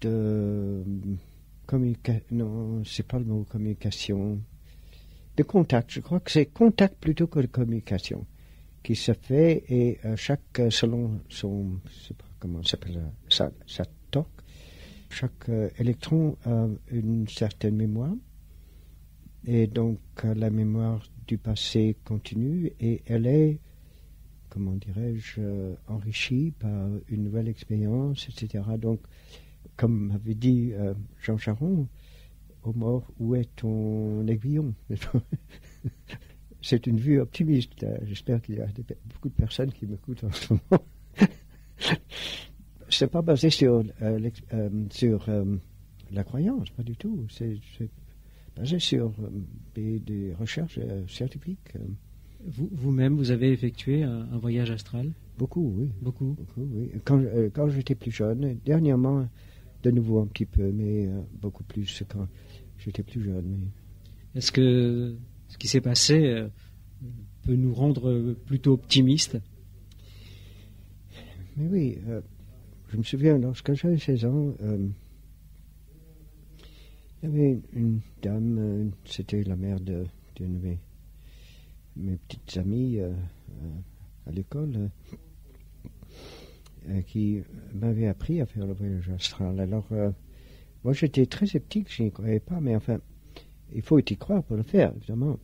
de communication. Non, c'est pas le mot communication. De contact. Je crois que c'est contact plutôt que de communication qui se fait et selon son, je sais pas comment ça s'appelle, sa toque, chaque électron a une certaine mémoire et donc la mémoire du passé continue et elle est, comment dirais-je, enrichie par une nouvelle expérience, etc. Donc, comme m'avait dit Jean Charron, au mort, où est ton aiguillon? C'est une vue optimiste. J'espère qu'il y a beaucoup de personnes qui m'écoutent en ce moment. C'est pas basé sur la croyance, pas du tout. C'est basé sur des recherches scientifiques. Vous-même, vous avez effectué un voyage astral? Beaucoup, oui. Beaucoup, oui. Quand j'étais plus jeune, dernièrement, de nouveau un petit peu, mais beaucoup plus quand j'étais plus jeune. Mais... Est-ce que ce qui s'est passé peut nous rendre plutôt optimistes? Mais oui, je me souviens, lorsque j'avais 16 ans, il y avait une dame, c'était la mère d'une de mes petites amies à l'école, qui m'avait appris à faire le voyage astral. Alors, moi j'étais très sceptique, je n'y croyais pas, mais enfin, il faut y croire pour le faire, évidemment.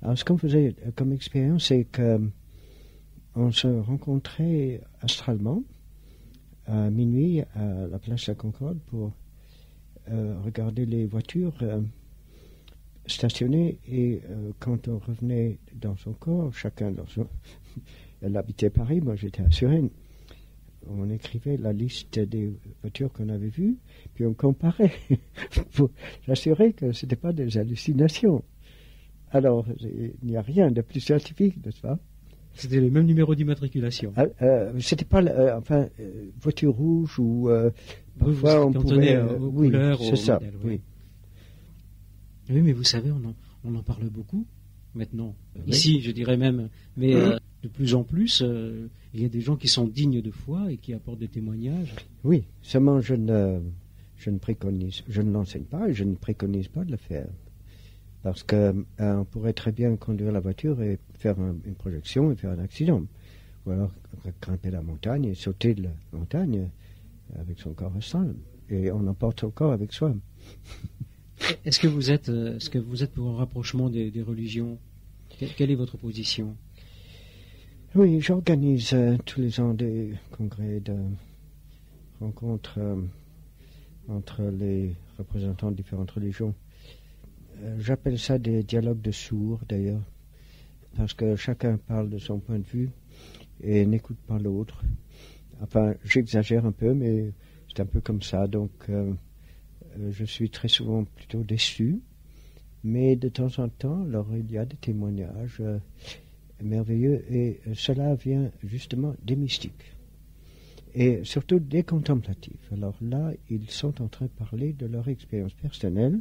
Alors, ce qu'on faisait comme expérience, c'est qu'on se rencontrait astralement à minuit à la place de la Concorde pour regarder les voitures stationnées et quand on revenait dans son corps, chacun dans son... Elle habitait Paris, moi j'étais à Suresnes. On écrivait la liste des voitures qu'on avait vues, puis on comparait pour s'assurer que ce n'était pas des hallucinations. Alors, il n'y a rien de plus scientifique, n'est-ce pas? C'était le même numéro d'immatriculation. C'était pas, voiture rouge ou parfois on pouvait... aux oui, couleurs, c'est ça, modèles, oui. Oui, mais vous savez, on en parle beaucoup maintenant. Oui. Ici, je dirais même, mais de plus en plus, il y a des gens qui sont dignes de foi et qui apportent des témoignages. Oui, seulement je ne l'enseigne pas et je ne préconise pas de le faire. Parce qu'on pourrait très bien conduire la voiture et faire une projection et faire un accident. Ou alors grimper la montagne et sauter de la montagne avec son corps astral. Et on emporte son corps avec soi. Est-ce que vous êtes pour un rapprochement des religions? Quelle est votre position? Oui, j'organise tous les ans des congrès de rencontres entre les représentants de différentes religions. J'appelle ça des dialogues de sourds, d'ailleurs, parce que chacun parle de son point de vue et n'écoute pas l'autre. Enfin, j'exagère un peu, mais c'est un peu comme ça. Donc, je suis très souvent plutôt déçu. Mais de temps en temps, alors, il y a des témoignages merveilleux et cela vient justement des mystiques. Et surtout des contemplatifs. Alors là, ils sont en train de parler de leur expérience personnelle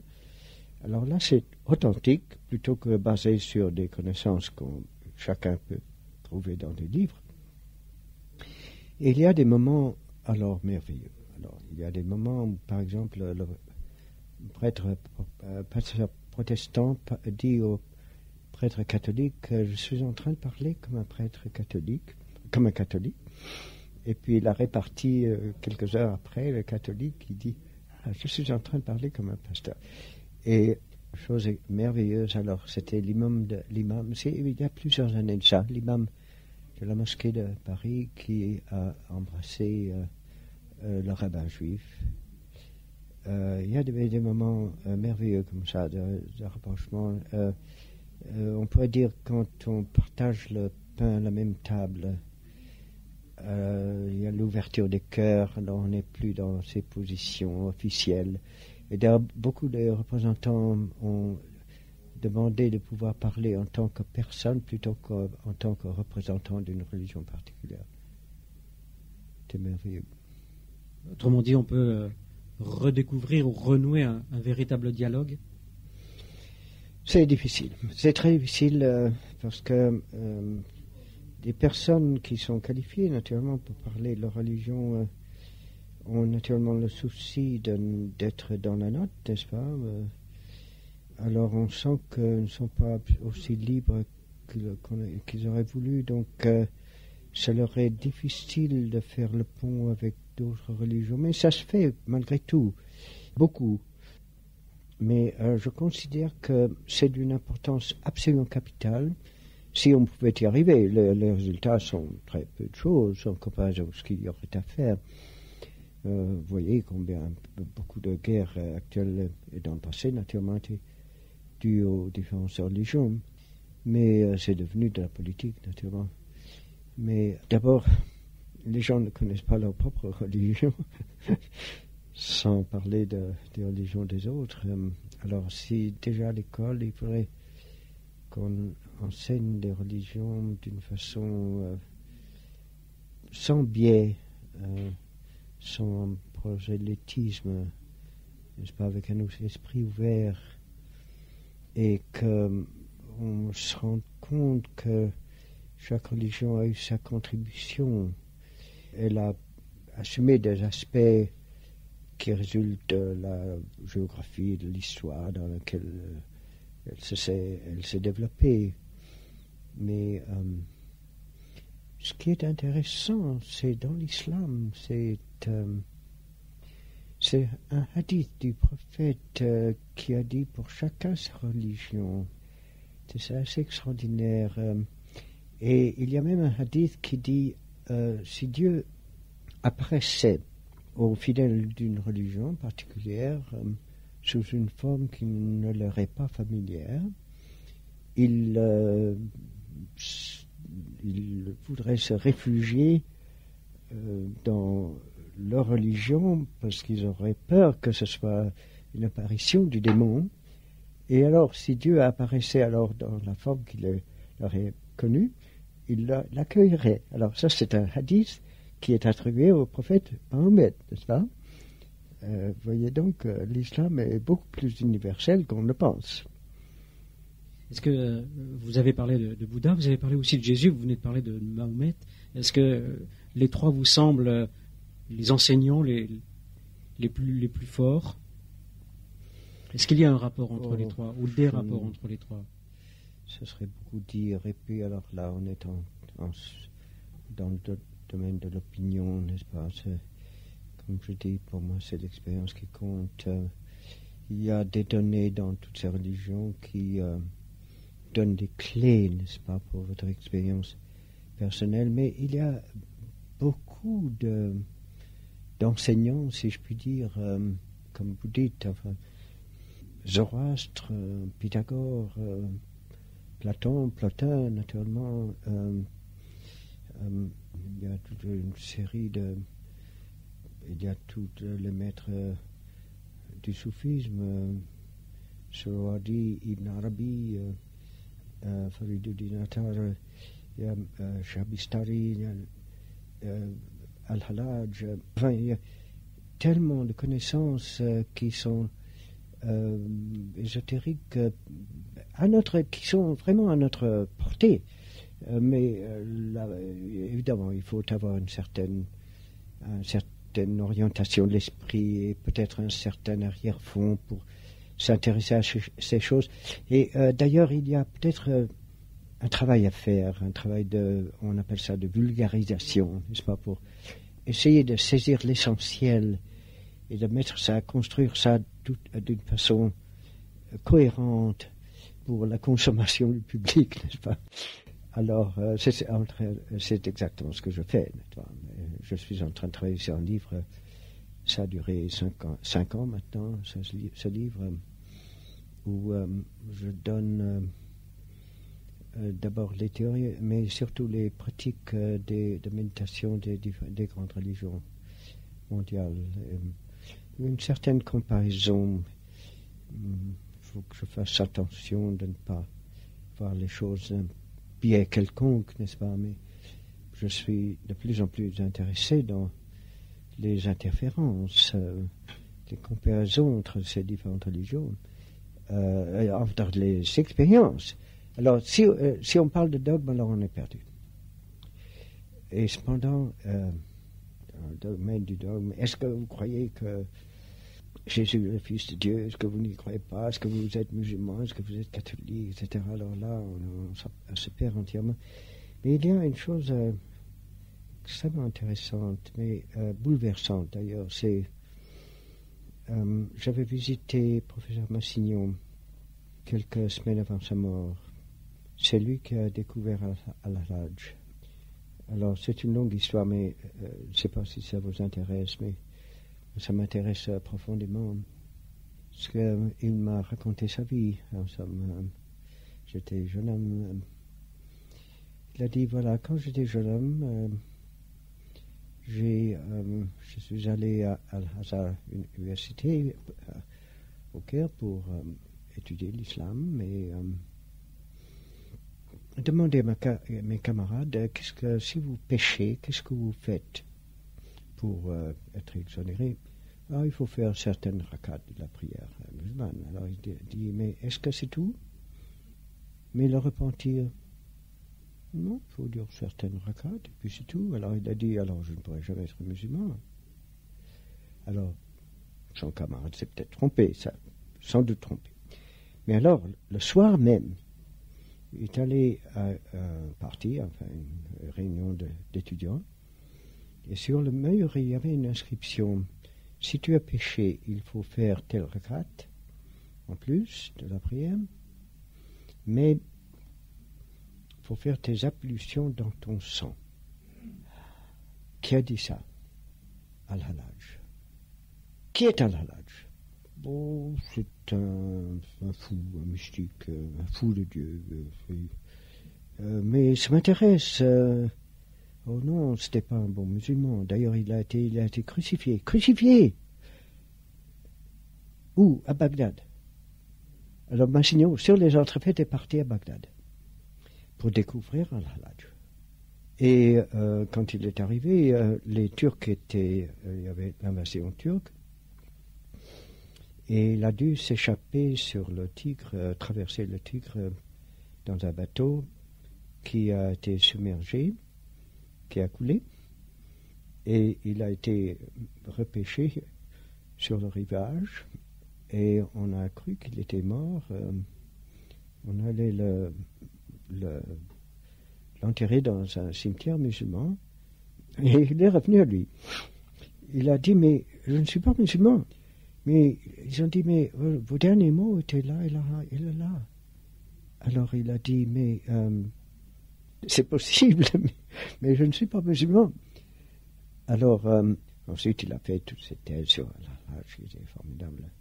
Alors là, c'est authentique plutôt que basé sur des connaissances que chacun peut trouver dans des livres. Et il y a des moments alors merveilleux. Alors, il y a des moments où, par exemple, le prêtre protestant dit au prêtre catholique, je suis en train de parler comme un prêtre catholique, comme un catholique. Et puis il a réparti quelques heures après, le catholique, il dit, je suis en train de parler comme un pasteur. Et chose merveilleuse, alors c'était l'imam, il y a plusieurs années de ça, l'imam de la mosquée de Paris qui a embrassé le rabbin juif. Il y a des moments merveilleux comme ça, de rapprochement. On pourrait dire quand on partage le pain à la même table, il y a l'ouverture des cœurs, alors on n'est plus dans ces positions officielles. Et d'ailleurs, beaucoup de représentants ont demandé de pouvoir parler en tant que personne plutôt qu'en tant que représentant d'une religion particulière. C'est merveilleux. Autrement dit, on peut redécouvrir ou renouer un véritable dialogue. C'est difficile. C'est très difficile parce que des personnes qui sont qualifiées naturellement pour parler de leur religion ont naturellement le souci d'être dans la note, n'est-ce pas? Alors on sent qu'ils ne sont pas aussi libres qu'ils auraient voulu, donc ça leur est difficile de faire le pont avec d'autres religions. Mais ça se fait malgré tout, beaucoup. Mais je considère que c'est d'une importance absolument capitale. Si on pouvait y arriver, les résultats sont très peu de choses en comparaison de ce qu'il y aurait à faire. Vous voyez combien beaucoup de guerres actuelles et dans le passé, naturellement, étaient dues aux différentes religions. Mais c'est devenu de la politique, naturellement. Mais d'abord, les gens ne connaissent pas leur propre religion, sans parler des religions des autres. Alors, si déjà à l'école, il faudrait qu'on enseigne des religions d'une façon sans biais, sans prosélytisme, n'est-ce pas, avec un esprit ouvert, et qu'on se rende compte que chaque religion a eu sa contribution. Elle a assumé des aspects qui résultent de la géographie, de l'histoire dans laquelle elle s'est développée. Mais ce qui est intéressant, c'est dans l'islam, c'est un hadith du prophète qui a dit pour chacun sa religion. C'est assez extraordinaire. Et il y a même un hadith qui dit si Dieu apparaissait aux fidèles d'une religion particulière sous une forme qui ne leur est pas familière, il voudrait se réfugier dans leur religion parce qu'ils auraient peur que ce soit une apparition du démon. Et alors, si Dieu apparaissait alors dans la forme qu'il leur est connue, il l'accueillerait. Alors ça, c'est un hadith qui est attribué au prophète Mahomet, n'est-ce pas? Vous voyez donc, l'islam est beaucoup plus universel qu'on ne pense. Est-ce que vous avez parlé de Bouddha, vous avez parlé aussi de Jésus, vous venez de parler de Mahomet. Est-ce que les trois vous semblent les enseignants les plus forts? Est-ce qu'il y a un rapport entre les trois, ou des rapports entre les trois? Ce serait beaucoup dire. Et puis alors là, on est dans le domaine de l'opinion, n'est-ce pas? Comme je dis, pour moi, c'est l'expérience qui compte. Il y a des données dans toutes ces religions qui donnent des clés, n'est-ce pas, pour votre expérience personnelle. Mais il y a beaucoup d'enseignants, si je puis dire, comme vous dites, enfin, Zoroastre, Pythagore, Plotin, naturellement. Il y a toute une série il y a tous les maîtres du soufisme, Suhrawardi, Ibn Arabi, Fariduddin Attar, il y a Shahristari, il y a Al-Halaj. Enfin, il y a tellement de connaissances qui sont ésotériques qui sont vraiment à notre portée. Mais là, évidemment, il faut avoir une certaine orientation de l'esprit et peut-être un certain arrière-fond pour s'intéresser à ces choses. Et d'ailleurs, il y a peut-être un travail à faire, un travail on appelle ça de vulgarisation, n'est-ce pas, pour essayer de saisir l'essentiel et de construire ça d'une façon cohérente pour la consommation du public, n'est-ce pas? Alors, c'est exactement ce que je fais, n'est-ce pas? Je suis en train de travailler sur un livre, ça a duré 5 ans maintenant, ce livre, où je donne d'abord les théories, mais surtout les pratiques de méditation des grandes religions mondiales. Une certaine comparaison. Il faut que je fasse attention de ne pas voir les choses d'un biais quelconque, n'est-ce pas? Mais je suis de plus en plus intéressé dans les interférences, les comparaisons entre ces différentes religions, entre les expériences. Alors, si on parle de dogme, alors on est perdu. Et cependant, dans le domaine du dogme, est-ce que vous croyez que Jésus est le Fils de Dieu? Est-ce que vous n'y croyez pas? Est-ce que vous êtes musulman? Est-ce que vous êtes catholique? Etc. Alors là, on se perd entièrement. Mais il y a une chose extrêmement intéressante, mais bouleversante d'ailleurs. J'avais visité professeur Massignon quelques semaines avant sa mort. C'est lui qui a découvert Al-Hallaj. Alors, c'est une longue histoire, mais je ne sais pas si ça vous intéresse, mais ça m'intéresse profondément. Parce qu'il m'a raconté sa vie. En somme, j'étais jeune homme. Il a dit, voilà, quand j'étais jeune homme, je suis allé à Al-Azhar Université au Caire pour étudier l'islam, et demandé à mes camarades, si vous péchez, qu'est-ce que vous faites pour être exonéré? Alors, il faut faire certaines rakats de la prière musulmane. Alors il dit, mais est-ce que c'est tout? Mais le repentir, non, il faut dire certaines rakats, et puis c'est tout. Alors il a dit, alors je ne pourrai jamais être musulman. Alors, son camarade s'est peut-être trompé, ça, sans doute trompé. Mais alors, le soir même, il est allé à un parti, enfin une réunion d'étudiants, et sur le mur, il y avait une inscription: si tu as péché, il faut faire tel rakat, en plus de la prière, mais il faut faire tes ablutions dans ton sang. Qui a dit ça? Al-Hallaj. Qui est Al-Hallaj? Bon, c'est un fou, un mystique, un fou de Dieu. Mais ça m'intéresse. Oh non, c'était pas un bon musulman. D'ailleurs, il a été crucifié. Crucifié! Où? À Bagdad. Alors Massignon, sur les entrefaites, est parti à Bagdad pour découvrir Al-Hallaj. Et quand il est arrivé, les Turcs il y avait l'invasion turque, et il a dû s'échapper sur le Tigre, traverser le Tigre dans un bateau qui a été submergé, qui a coulé, et il a été repêché sur le rivage, et on a cru qu'il était mort. On allait l'enterrer dans un cimetière musulman, et il est revenu à lui. Il a dit, mais je ne suis pas musulman. Mais ils ont dit, mais vos derniers mots étaient là et là et là. Alors il a dit, mais c'est possible, mais je ne suis pas musulman. Alors ensuite il a fait toutes ces thèses sur Al-Hallaj, qui était formidable.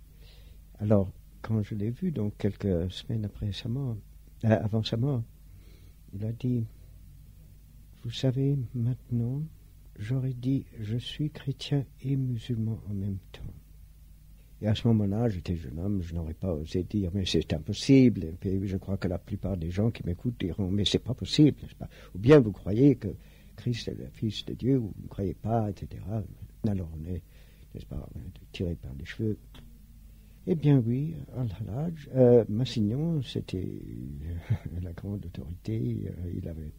Alors quand je l'ai vu, donc quelques semaines après sa mort, avant sa mort, il a dit, vous savez, maintenant, j'aurais dit, je suis chrétien et musulman en même temps. Et à ce moment-là, j'étais jeune homme, je n'aurais pas osé dire, mais c'est impossible. Et puis, je crois que la plupart des gens qui m'écoutent diront, mais c'est pas possible, n'est-ce pas? Ou bien vous croyez que Christ est le Fils de Dieu, ou vous ne croyez pas, etc. Alors on est, n'est-ce pas, tiré par les cheveux. Eh bien oui, Al-Hallaj, Massignon, c'était la grande autorité, il avait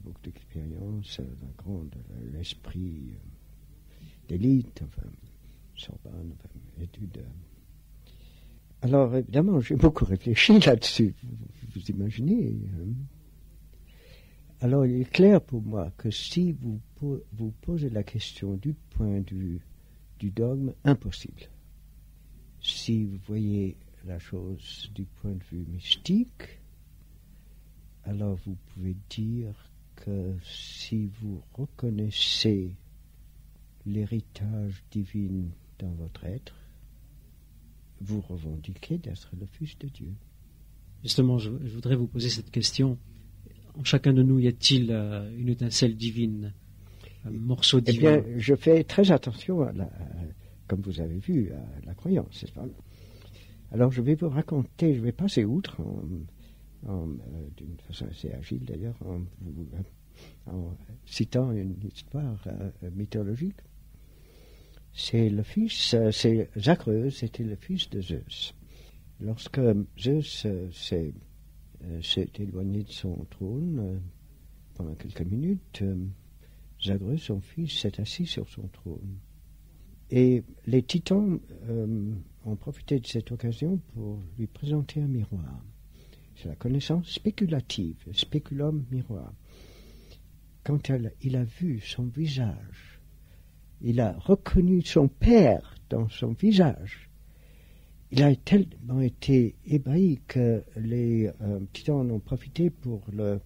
beaucoup d'expérience, l'esprit d'élite, enfin, Sorbonne, enfin, études. Alors évidemment, j'ai beaucoup réfléchi là-dessus, vous imaginez. Alors il est clair pour moi que si vous posez la question du point de vue du dogme, impossible. Si vous voyez la chose du point de vue mystique, alors vous pouvez dire que si vous reconnaissez l'héritage divin dans votre être, vous revendiquez d'être le Fils de Dieu. Justement, je voudrais vous poser cette question. En chacun de nous, y a-t-il une étincelle divine, un morceau divin? Eh bien, je fais très attention, comme vous avez vu, à la croyance, n'est-ce pas? Alors, je vais vous raconter, je vais passer outre, d'une façon assez agile d'ailleurs, en citant une histoire mythologique. C'est Zagreus était le fils de Zeus. Lorsque Zeus s'est éloigné de son trône pendant quelques minutes, Zagreus, son fils, s'est assis sur son trône. Et les titans ont profité de cette occasion pour lui présenter un miroir. C'est la connaissance spéculative, spéculum miroir. Quand il a vu son visage, il a reconnu son père dans son visage. Il a tellement été ébahi que les titans en ont profité pour le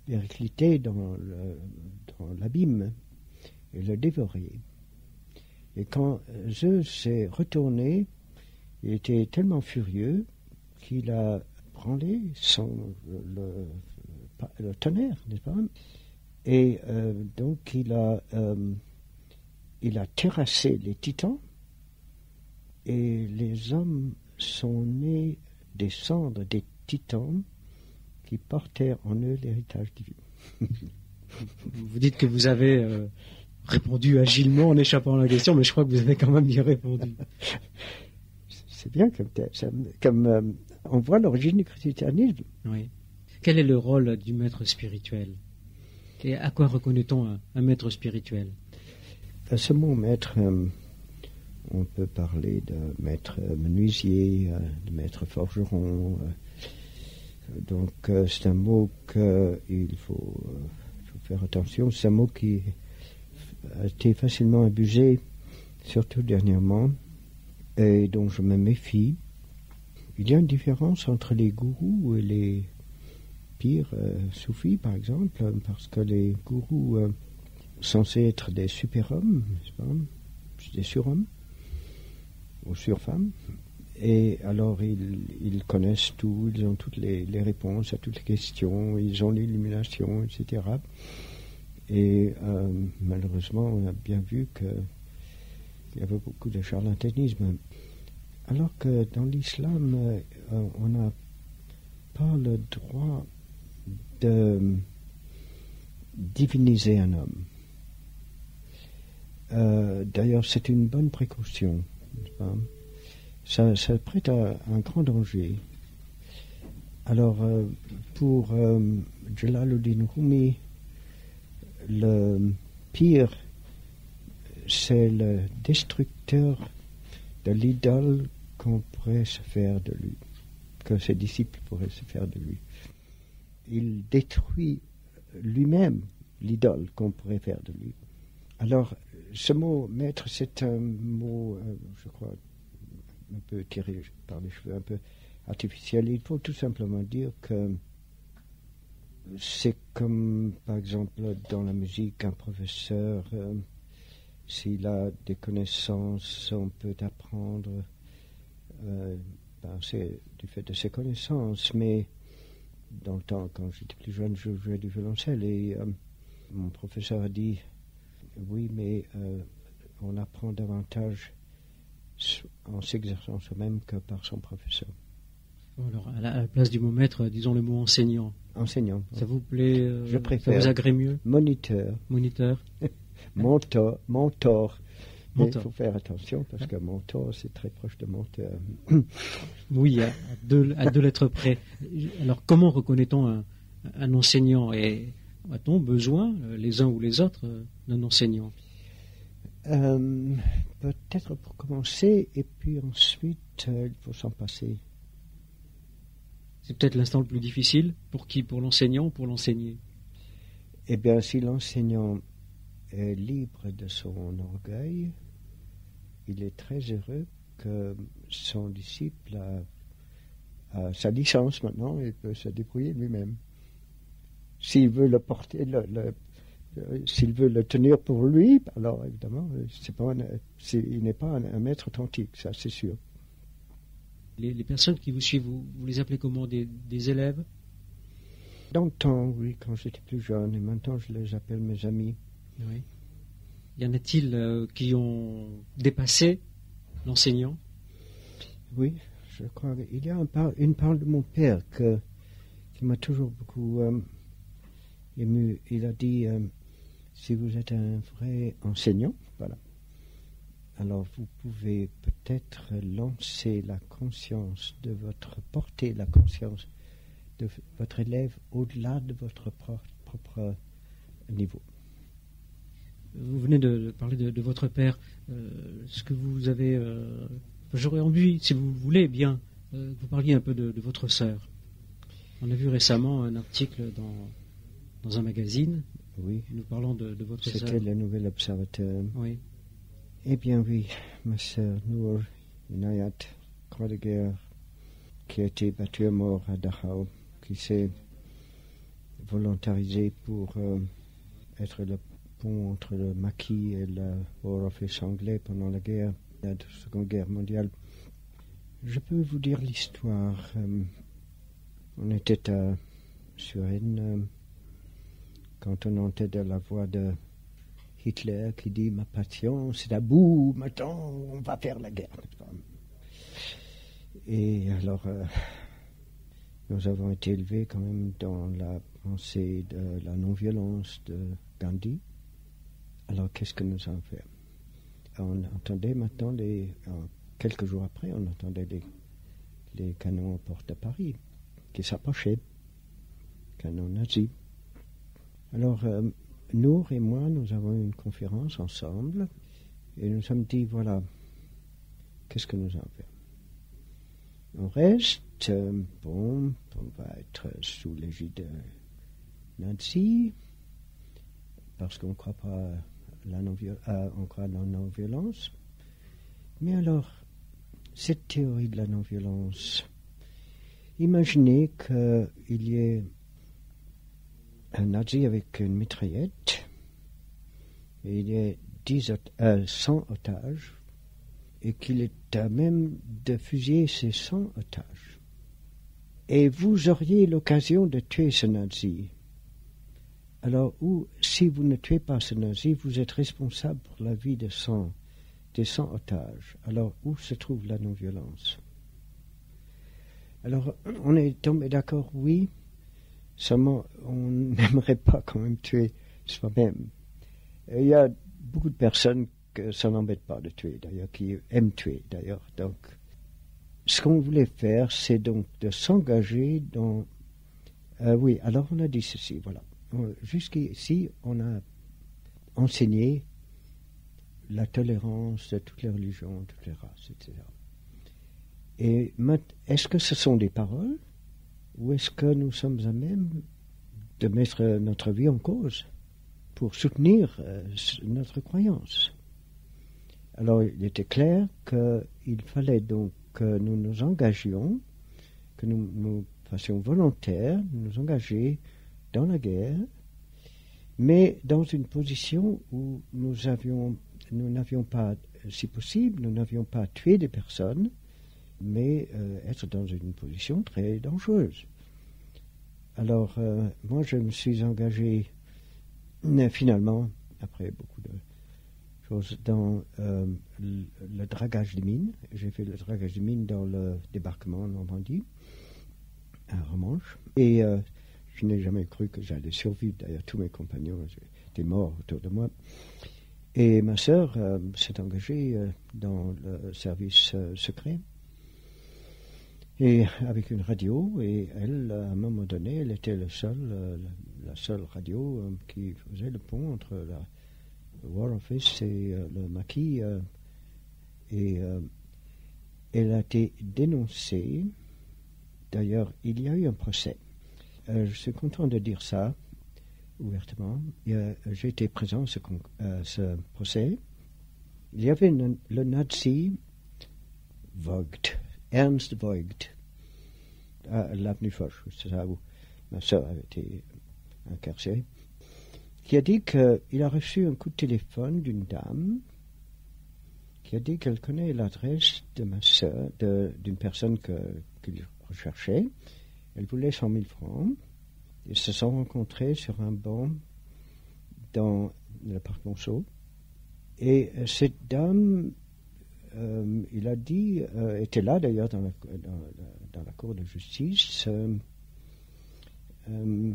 péricliter dans l'abîme et le dévorer. Et quand Zeus s'est retourné, il était tellement furieux qu'il a branlé le tonnerre, n'est-ce pas? Et donc il a terrassé les titans, et les hommes sont nés des cendres des titans qui portaient en eux l'héritage divin. Vous dites que vous avez répondu agilement en échappant à la question, mais je crois que vous avez quand même bien répondu. C'est bien comme on voit l'origine du christianisme. Oui. Quel est le rôle du maître spirituel? Et à quoi reconnaît-on un maître spirituel? Ce mot maître, on peut parler de maître menuisier, de maître forgeron. Donc c'est un mot qu'il faut faire attention. C'est un mot qui a été facilement abusé, surtout dernièrement, et dont je me méfie. Il y a une différence entre les gourous et les pires soufis, par exemple, parce que les gourous censés être des super-hommes, n'est-ce pas, des surhommes ou surfemmes, et alors ils connaissent tout, ils ont toutes les réponses à toutes les questions, ils ont l'illumination, etc. Et malheureusement, on a bien vu qu'il y avait beaucoup de charlatanisme. Alors que dans l'islam, on n'a pas le droit de diviniser un homme. D'ailleurs, c'est une bonne précaution. Ça prête à un grand danger. Alors, pour Jalaluddin Rumi, le pire, c'est le destructeur de l'idole qu'on pourrait se faire de lui, que ses disciples pourraient se faire de lui. Il détruit lui-même l'idole qu'on pourrait faire de lui. Alors, ce mot maître, c'est un mot, je crois, un peu tiré par les cheveux, un peu artificiel. Il faut tout simplement dire que c'est comme, par exemple, dans la musique, un professeur, s'il a des connaissances, on peut apprendre, c'est du fait de ses connaissances, mais dans le temps, quand j'étais plus jeune, je jouais du violoncelle et mon professeur a dit oui, mais on apprend davantage en s'exerçant soi-même que par son professeur. Alors, à la place du mot maître, disons le mot enseignant. Enseignant. Ça vous plaît? Je préfère. Ça vous agrée mieux? Moniteur. Moniteur. Mentor. Mais il faut faire attention parce que mentor, c'est très proche de menteur. Oui, à deux lettres près. Alors, comment reconnaît-on un enseignant et a-t-on besoin, les uns ou les autres, d'un enseignant? Peut-être pour commencer, et puis ensuite, il faut s'en passer. C'est peut-être l'instant le plus difficile. Pour qui? Pour l'enseignant ou pour l'enseigner? Eh bien, si l'enseignant est libre de son orgueil, il est très heureux que son disciple a sa licence maintenant, il peut se débrouiller lui-même. S'il veut le porter, s'il veut le tenir pour lui, alors évidemment, il n'est pas un maître authentique, ça c'est sûr. Les personnes qui vous suivent, vous les appelez comment? Des élèves? Dans le temps, oui, quand j'étais plus jeune, et maintenant je les appelle mes amis. Oui. Y en a-t-il qui ont dépassé l'enseignant? Oui, je crois qu'il y a une parole de mon père qui m'a toujours beaucoup ému. Il a dit, si vous êtes un vrai enseignant, voilà, alors vous pouvez peut-être lancer la conscience porter la conscience de votre élève au-delà de votre propre niveau. Vous venez de parler de votre père. Ce que vous avez... j'aurais envie, si vous voulez bien, vous parliez un peu de votre sœur. On a vu récemment un article dans un magazine. Oui. Nous parlons de votre sœur. C'était le Nouvel Observateur. Oui. Eh bien oui, ma sœur Nour Inayat, croix de guerre, qui a été battue à mort à Dachau, qui s'est volontarisée pour être le pont entre le maquis et le War Office anglais pendant la Seconde Guerre mondiale. Je peux vous dire l'histoire. On était à Suresnes quand on entendait la voix de Hitler qui dit « Ma passion, c'est à bout, maintenant on va faire la guerre. » Et alors, nous avons été élevés quand même dans la pensée de la non-violence de Gandhi. Alors, qu'est-ce que nous avons fait? On entendait maintenant, quelques jours après, on entendait les canons aux portes de Paris qui s'approchaient, canons nazis. Alors, Nour et moi, nous avons eu une conférence ensemble et nous sommes dit, voilà, qu'est-ce que nous allons faire? On reste, on va être sous l'égide nazi parce qu'on ne croit pas on croit dans la non-violence. Mais alors, cette théorie de la non-violence, imaginez qu'il y ait un nazi avec une mitraillette, et il y a 100 otages, et qu'il est à même de fusiller ces 100 otages. Et vous auriez l'occasion de tuer ce nazi. Alors, si vous ne tuez pas ce nazi, vous êtes responsable pour la vie des 100 otages. Alors, où se trouve la non-violence? Alors, on est tombé d'accord, oui, seulement on n'aimerait pas quand même tuer soi-même. Il y a beaucoup de personnes que ça n'embête pas de tuer, d'ailleurs, qui aiment tuer, d'ailleurs. Donc, ce qu'on voulait faire, c'est donc de s'engager dans... oui, alors on a dit ceci, voilà. Jusqu'ici, on a enseigné la tolérance de toutes les religions, toutes les races, etc. Et est-ce que ce sont des paroles ou est-ce que nous sommes à même de mettre notre vie en cause pour soutenir notre croyance? Alors, il était clair qu'il fallait donc que nous nous engagions, que nous fassions volontaire, nous engager dans la guerre, mais dans une position où nous n'avions pas, si possible, nous n'avions pas tué des personnes, mais être dans une position très dangereuse. Alors, moi, je me suis engagé finalement, après beaucoup de choses, dans le dragage des mines. J'ai fait le dragage des mines dans le débarquement en Normandie, à Romanche, et je n'ai jamais cru que j'allais survivre. D'ailleurs, tous mes compagnons étaient morts autour de moi. Et ma sœur s'est engagée dans le service secret, et avec une radio, et elle, à un moment donné, elle était la seule radio qui faisait le pont entre le War Office et le maquis, et elle a été dénoncée. D'ailleurs, il y a eu un procès. Je suis content de dire ça ouvertement. J'ai été présent à ce procès. Il y avait le nazi Voigt, Ernst Voigt, à l'avenue Foch, c'est ça où ma soeur avait été incarcérée, qui a dit qu'il a reçu un coup de téléphone d'une dame qui a dit qu'elle connaît l'adresse de ma soeur, d'une personne qu'il recherchait. Elle voulait 100 000 francs. Ils se sont rencontrés sur un banc dans le parc Monceau. Et cette dame, il a dit, était là d'ailleurs dans la cour de justice.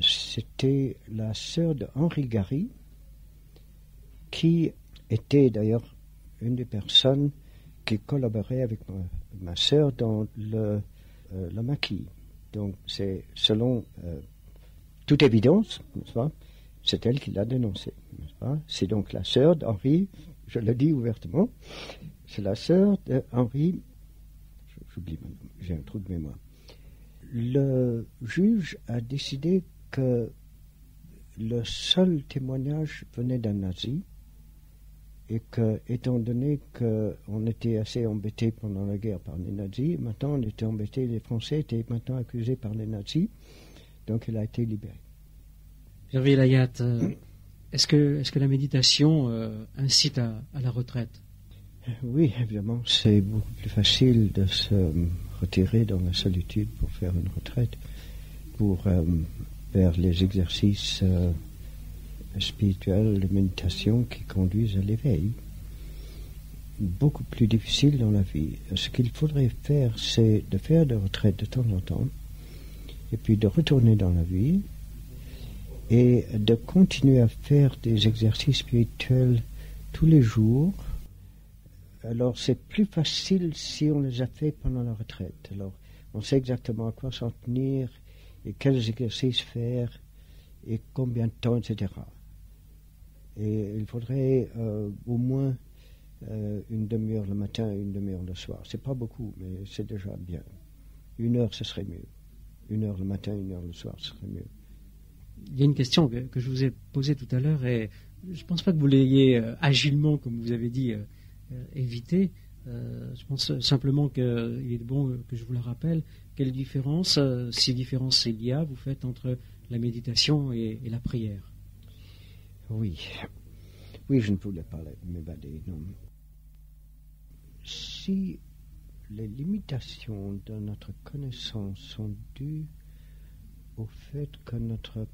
C'était la sœur de Henri Gary, qui était d'ailleurs une des personnes qui collaborait avec ma sœur dans le maquis. Donc c'est selon toute évidence, n'est-ce pas, c'est elle qui l'a dénoncé, n'est-ce pas? C'est donc la sœur d'Henri, je le dis ouvertement, c'est la sœur d'Henri, j'oublie maintenant, j'ai un trou de mémoire. Le juge a décidé que le seul témoignage venait d'un nazi, et que, étant donné qu'on était assez embêtés pendant la guerre par les nazis, maintenant on était embêtés, les Français étaient maintenant accusés par les nazis, donc il a été libéré. Hervé Layat, est-ce que la méditation incite à la retraite? Oui, évidemment, c'est beaucoup plus facile de se retirer dans la solitude pour faire une retraite, pour faire les exercices spirituels de méditation qui conduisent à l'éveil. Beaucoup plus difficile dans la vie. Ce qu'il faudrait faire, c'est de faire des retraites de temps en temps, et puis de retourner dans la vie, et de continuer à faire des exercices spirituels tous les jours. Alors c'est plus facile si on les a fait pendant la retraite. Alors on sait exactement à quoi s'en tenir, et quels exercices faire, et combien de temps, etc. Et il faudrait au moins une demi-heure le matin et une demi-heure le soir. C'est pas beaucoup, mais c'est déjà bien. 1 heure, ce serait mieux. 1 heure le matin, 1 heure le soir, ce serait mieux. Il y a une question que je vous ai posée tout à l'heure, et je ne pense pas que vous l'ayez agilement, comme vous avez dit, évité. Je pense simplement qu'il est bon que je vous le rappelle. Quelle différence, si différence il y a, vous faites entre la méditation et la prière? Oui, je ne voulais pas m'évader, non. Si les limitations de notre connaissance sont dues au fait que notre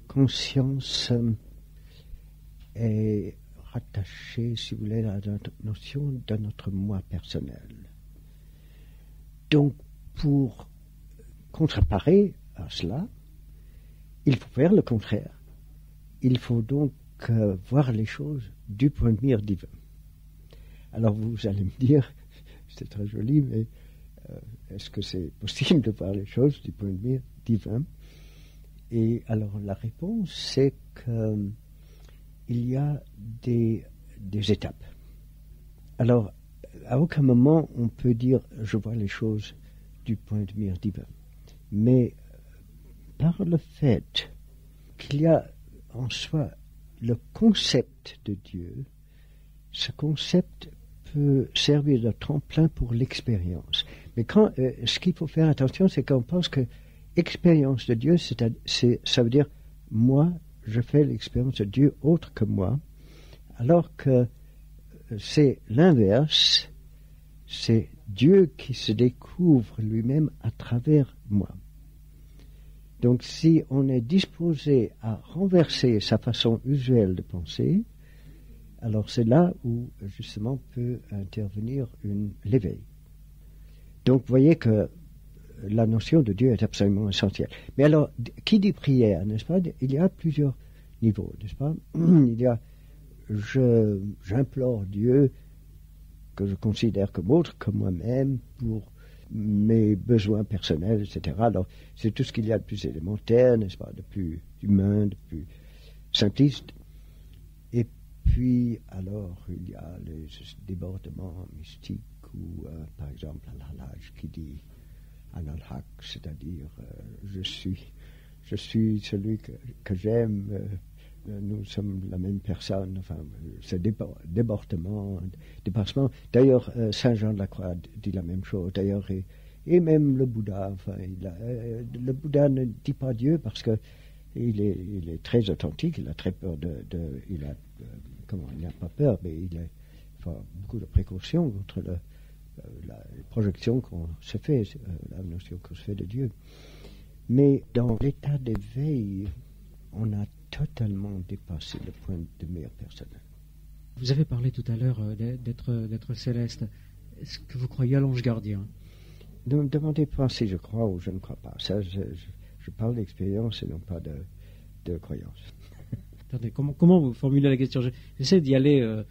conscience est rattachée, si vous voulez, à la notion de notre moi personnel. Donc, pour contreparer à cela, il faut faire le contraire. Il faut donc voir les choses du point de vue divin. Alors vous allez me dire, c'est très joli, mais est-ce que c'est possible de voir les choses du point de vue divin? Et alors la réponse, c'est qu'il y a des étapes. Alors, à aucun moment on peut dire je vois les choses du point de vue divin. Mais par le fait qu'il y a en soi le concept de Dieu, ce concept peut servir de tremplin pour l'expérience. Mais ce qu'il faut faire attention, c'est qu'on pense que expérience de Dieu, ça veut dire moi, je fais l'expérience de Dieu autre que moi, alors que c'est l'inverse, c'est Dieu qui se découvre lui-même à travers moi. Donc si on est disposé à renverser sa façon usuelle de penser, alors c'est là où justement peut intervenir l'éveil. Donc vous voyez que la notion de Dieu est absolument essentielle. Mais alors, qui dit prière, n'est-ce pas? Il y a plusieurs niveaux, n'est-ce pas? Il y a j'implore Dieu, que je considère comme autre que moi-même, pour mes besoins personnels, etc. Alors, c'est tout ce qu'il y a de plus élémentaire, n'est-ce pas, de plus humain, de plus simpliste. Et puis, alors, il y a les débordements mystiques où, par exemple, Al-Hallaj qui dit An-al-Haq, c'est-à-dire je suis celui que j'aime, nous sommes la même personne, enfin, ce débordement, dépassement. D'ailleurs, Saint Jean de la Croix dit la même chose, d'ailleurs, et même le Bouddha, enfin, le Bouddha ne dit pas Dieu parce que il est très authentique, il a très peur il n'a pas peur, mais il a beaucoup de précautions contre la projection qu'on se fait, la notion qu'on se fait de Dieu. Mais dans l'état d'éveil, on a totalement dépassé le point de meilleur personnel. Vous avez parlé tout à l'heure d'être céleste. Est-ce que vous croyez à l'ange gardien? Ne me demandez pas si je crois ou je ne crois pas. Ça, je parle d'expérience et non pas de croyance. Attendez, comment vous formulez la question? J'essaie d'y aller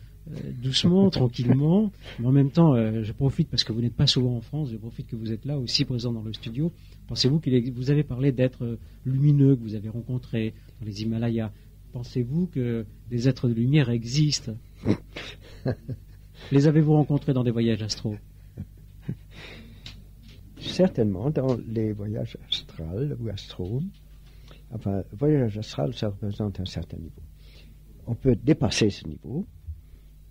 doucement, tranquillement, mais en même temps, je profite, parce que vous n'êtes pas souvent en France, je profite que vous êtes là, aussi présent dans le studio. Pensez-vous vous avez parlé d'êtres lumineux que vous avez rencontrés dans les Himalayas. Pensez-vous que des êtres de lumière existent? Les avez-vous rencontrés dans des voyages astraux? Certainement, dans les voyages astrales ou astraux. Enfin, voyage astral, ça représente un certain niveau. On peut dépasser ce niveau,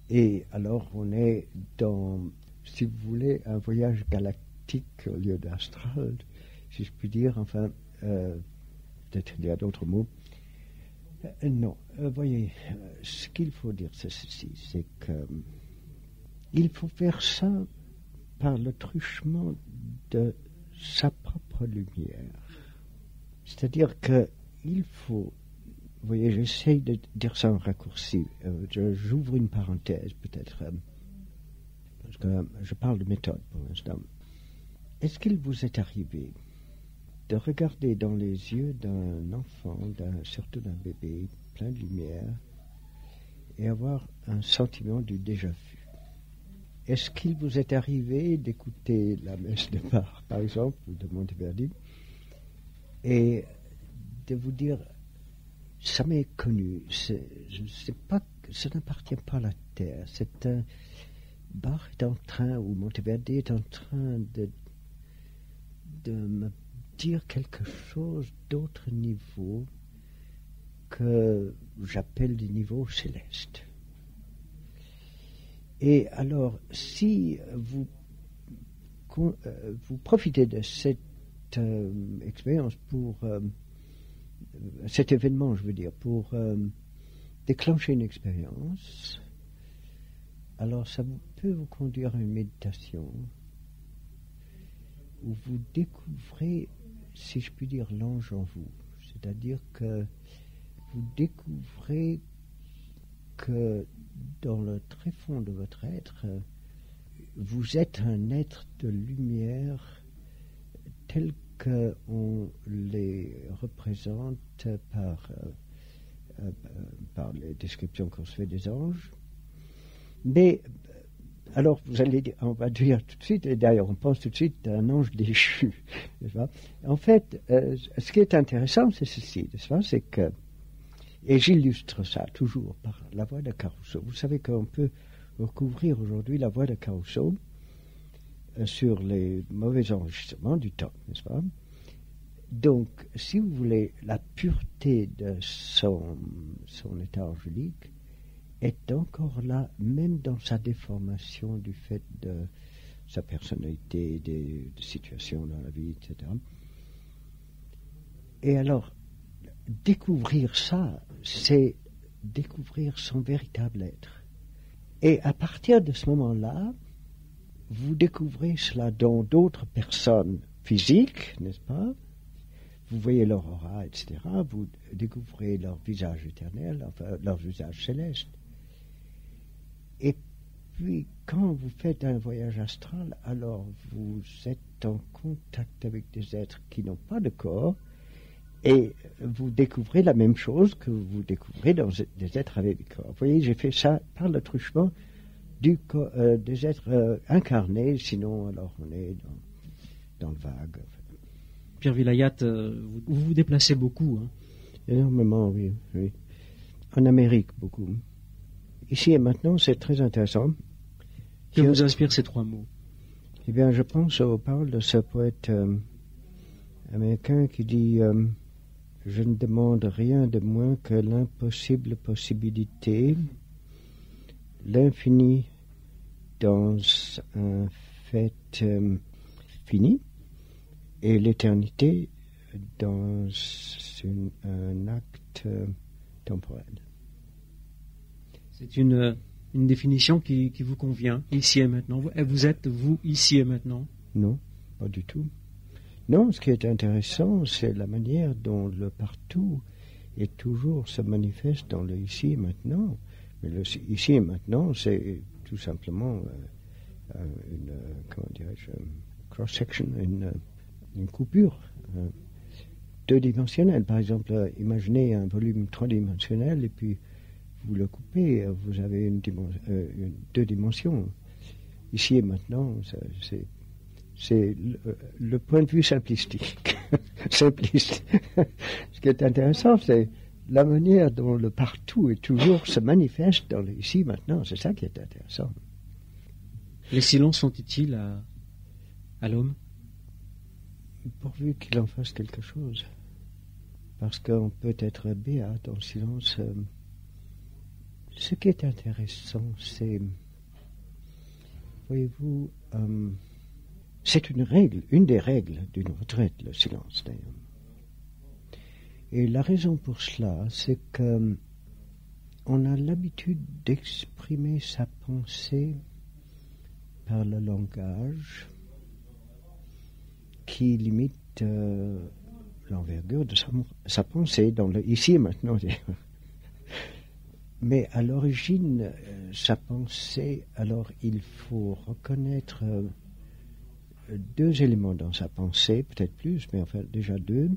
et alors on est dans, si vous voulez, un voyage galactique au lieu d'astral, si je puis dire. Enfin, peut-être il y a d'autres mots. Non, voyez, ce qu'il faut dire, c'est ceci, c'est que il faut faire ça par le truchement de sa propre lumière. C'est-à-dire qu'il faut, vous voyez, j'essaye de dire ça en raccourci, j'ouvre une parenthèse peut-être, parce que je parle de méthode pour l'instant. Est-ce qu'il vous est arrivé de regarder dans les yeux d'un enfant, surtout d'un bébé, plein de lumière, et avoir un sentiment du déjà-vu? Est-ce qu'il vous est arrivé d'écouter la messe de Bach, par exemple, ou de Monteverdi, et de vous dire, ça m'est connu, ça n'appartient pas à la terre, c'est un Bach est en train, ou Monteverdi est en train de me dire quelque chose d'autre niveau que j'appelle du niveau céleste. Et alors, si vous profitez de cette expérience pour cet événement, je veux dire, pour déclencher une expérience, alors ça peut vous conduire à une méditation où vous découvrez, si je puis dire, l'ange en vous. C'est-à-dire que vous découvrez que dans le tréfonds de votre être, vous êtes un être de lumière tel qu'on les représente par les descriptions qu'on se fait des anges. Mais alors vous allez dire, on va dire tout de suite, et d'ailleurs on pense tout de suite à un ange déchu, n'est-ce pas? En fait, ce qui est intéressant, c'est ceci, n'est-ce pas? C'est que, et j'illustre ça toujours par la voix de Caruso. Vous savez qu'on peut recouvrir aujourd'hui la voix de Caruso sur les mauvais enregistrements du temps, n'est-ce pas? Donc, si vous voulez, la pureté de son état angélique est encore là, même dans sa déformation du fait de sa personnalité, des situations dans la vie, etc. Et alors, découvrir ça, c'est découvrir son véritable être. Et à partir de ce moment-là, vous découvrez cela dans d'autres personnes physiques, n'est-ce pas? Vous voyez leur aura, etc. Vous découvrez leur visage éternel, enfin leur visage céleste. Et puis, quand vous faites un voyage astral, alors vous êtes en contact avec des êtres qui n'ont pas de corps Et vous découvrez la même chose que vous découvrez dans des êtres avec des corps. Vous voyez, j'ai fait ça par le truchement des êtres incarnés, sinon alors on est dans le vague. Pierre Vilayat, vous vous déplacez beaucoup. Hein. Énormément, oui. En Amérique, beaucoup. Ici et maintenant, c'est très intéressant. Que vous inspirent ces 3 mots? Eh bien, je pense aux paroles de ce poète américain qui dit je ne demande rien de moins que l'impossible possibilité, l'infini dans un fait fini et l'éternité dans un acte temporel. C'est une définition qui vous convient, ici et maintenant. Vous êtes, vous, ici et maintenant? Non, pas du tout. Non, ce qui est intéressant, c'est la manière dont le partout et toujours se manifeste dans le ici et maintenant. Mais le ici et maintenant, c'est tout simplement cross-section, une coupure deux-dimensionnelle. Par exemple, imaginez un volume trois-dimensionnel et puis vous le coupez, vous avez deux dimensions. Ici et maintenant, c'est le point de vue simplistique. Simpliste. Ce qui est intéressant, c'est la manière dont le partout et toujours se manifeste dans le ici maintenant. C'est ça qui est intéressant. Les silences sont utiles à l'homme? Pourvu qu'il en fasse quelque chose. Parce qu'on peut être béat dans le silence. Ce qui est intéressant, c'est, voyez-vous, c'est une des règles d'une retraite, le silence d'ailleurs. Et la raison pour cela, c'est que on a l'habitude d'exprimer sa pensée par le langage qui limite l'envergure de sa pensée dans le ici et maintenant. Mais à l'origine, sa pensée, alors il faut reconnaître deux éléments dans sa pensée, peut-être plus, mais enfin déjà deux.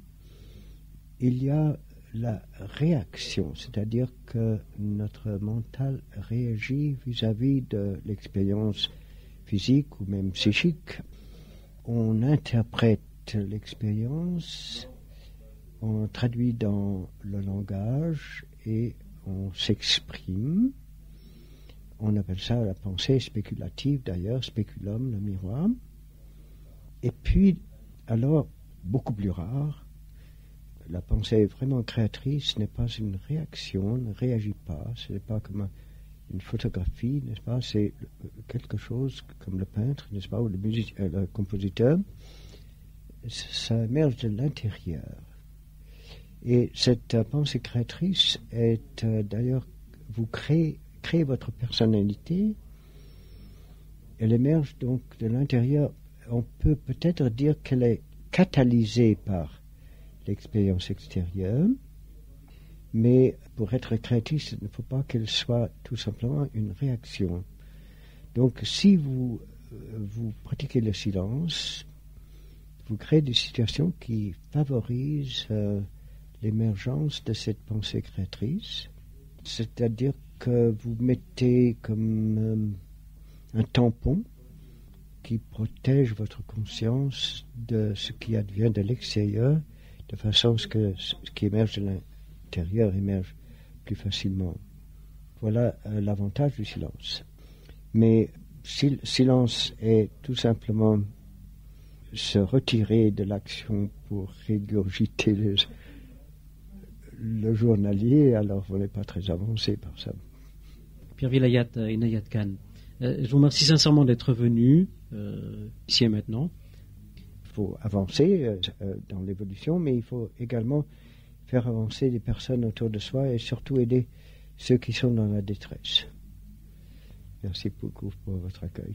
Il y a la réaction, c'est-à-dire que notre mental réagit vis-à-vis de l'expérience physique ou même psychique. On interprète l'expérience, on traduit dans le langage et on s'exprime. On appelle ça la pensée spéculative d'ailleurs, spéculum, le miroir. Et puis, alors, beaucoup plus rare, la pensée vraiment créatrice n'est pas une réaction, ne réagit pas, ce n'est pas comme une photographie, n'est-ce pas, c'est quelque chose comme le peintre, n'est-ce pas, ou le compositeur, ça émerge de l'intérieur. Et cette pensée créatrice est d'ailleurs, vous créez votre personnalité, elle émerge donc de l'intérieur. On peut peut-être dire qu'elle est catalysée par l'expérience extérieure, mais pour être créatrice, il ne faut pas qu'elle soit tout simplement une réaction. Donc si vous pratiquez le silence, vous créez des situations qui favorisent l'émergence de cette pensée créatrice, c'est-à-dire que vous mettez comme un tampon qui protège votre conscience de ce qui advient de l'extérieur, de façon à ce que ce qui émerge de l'intérieur émerge plus facilement. Voilà l'avantage du silence. Mais silence est tout simplement se retirer de l'action pour régurgiter le journalier, alors vous n'êtes pas très avancé par ça. Pierre Vilayat et Nayat Khan, je vous remercie sincèrement d'être venu ici et maintenant. Il faut avancer dans l'évolution, mais il faut également faire avancer les personnes autour de soi et surtout aider ceux qui sont dans la détresse. Merci beaucoup pour votre accueil.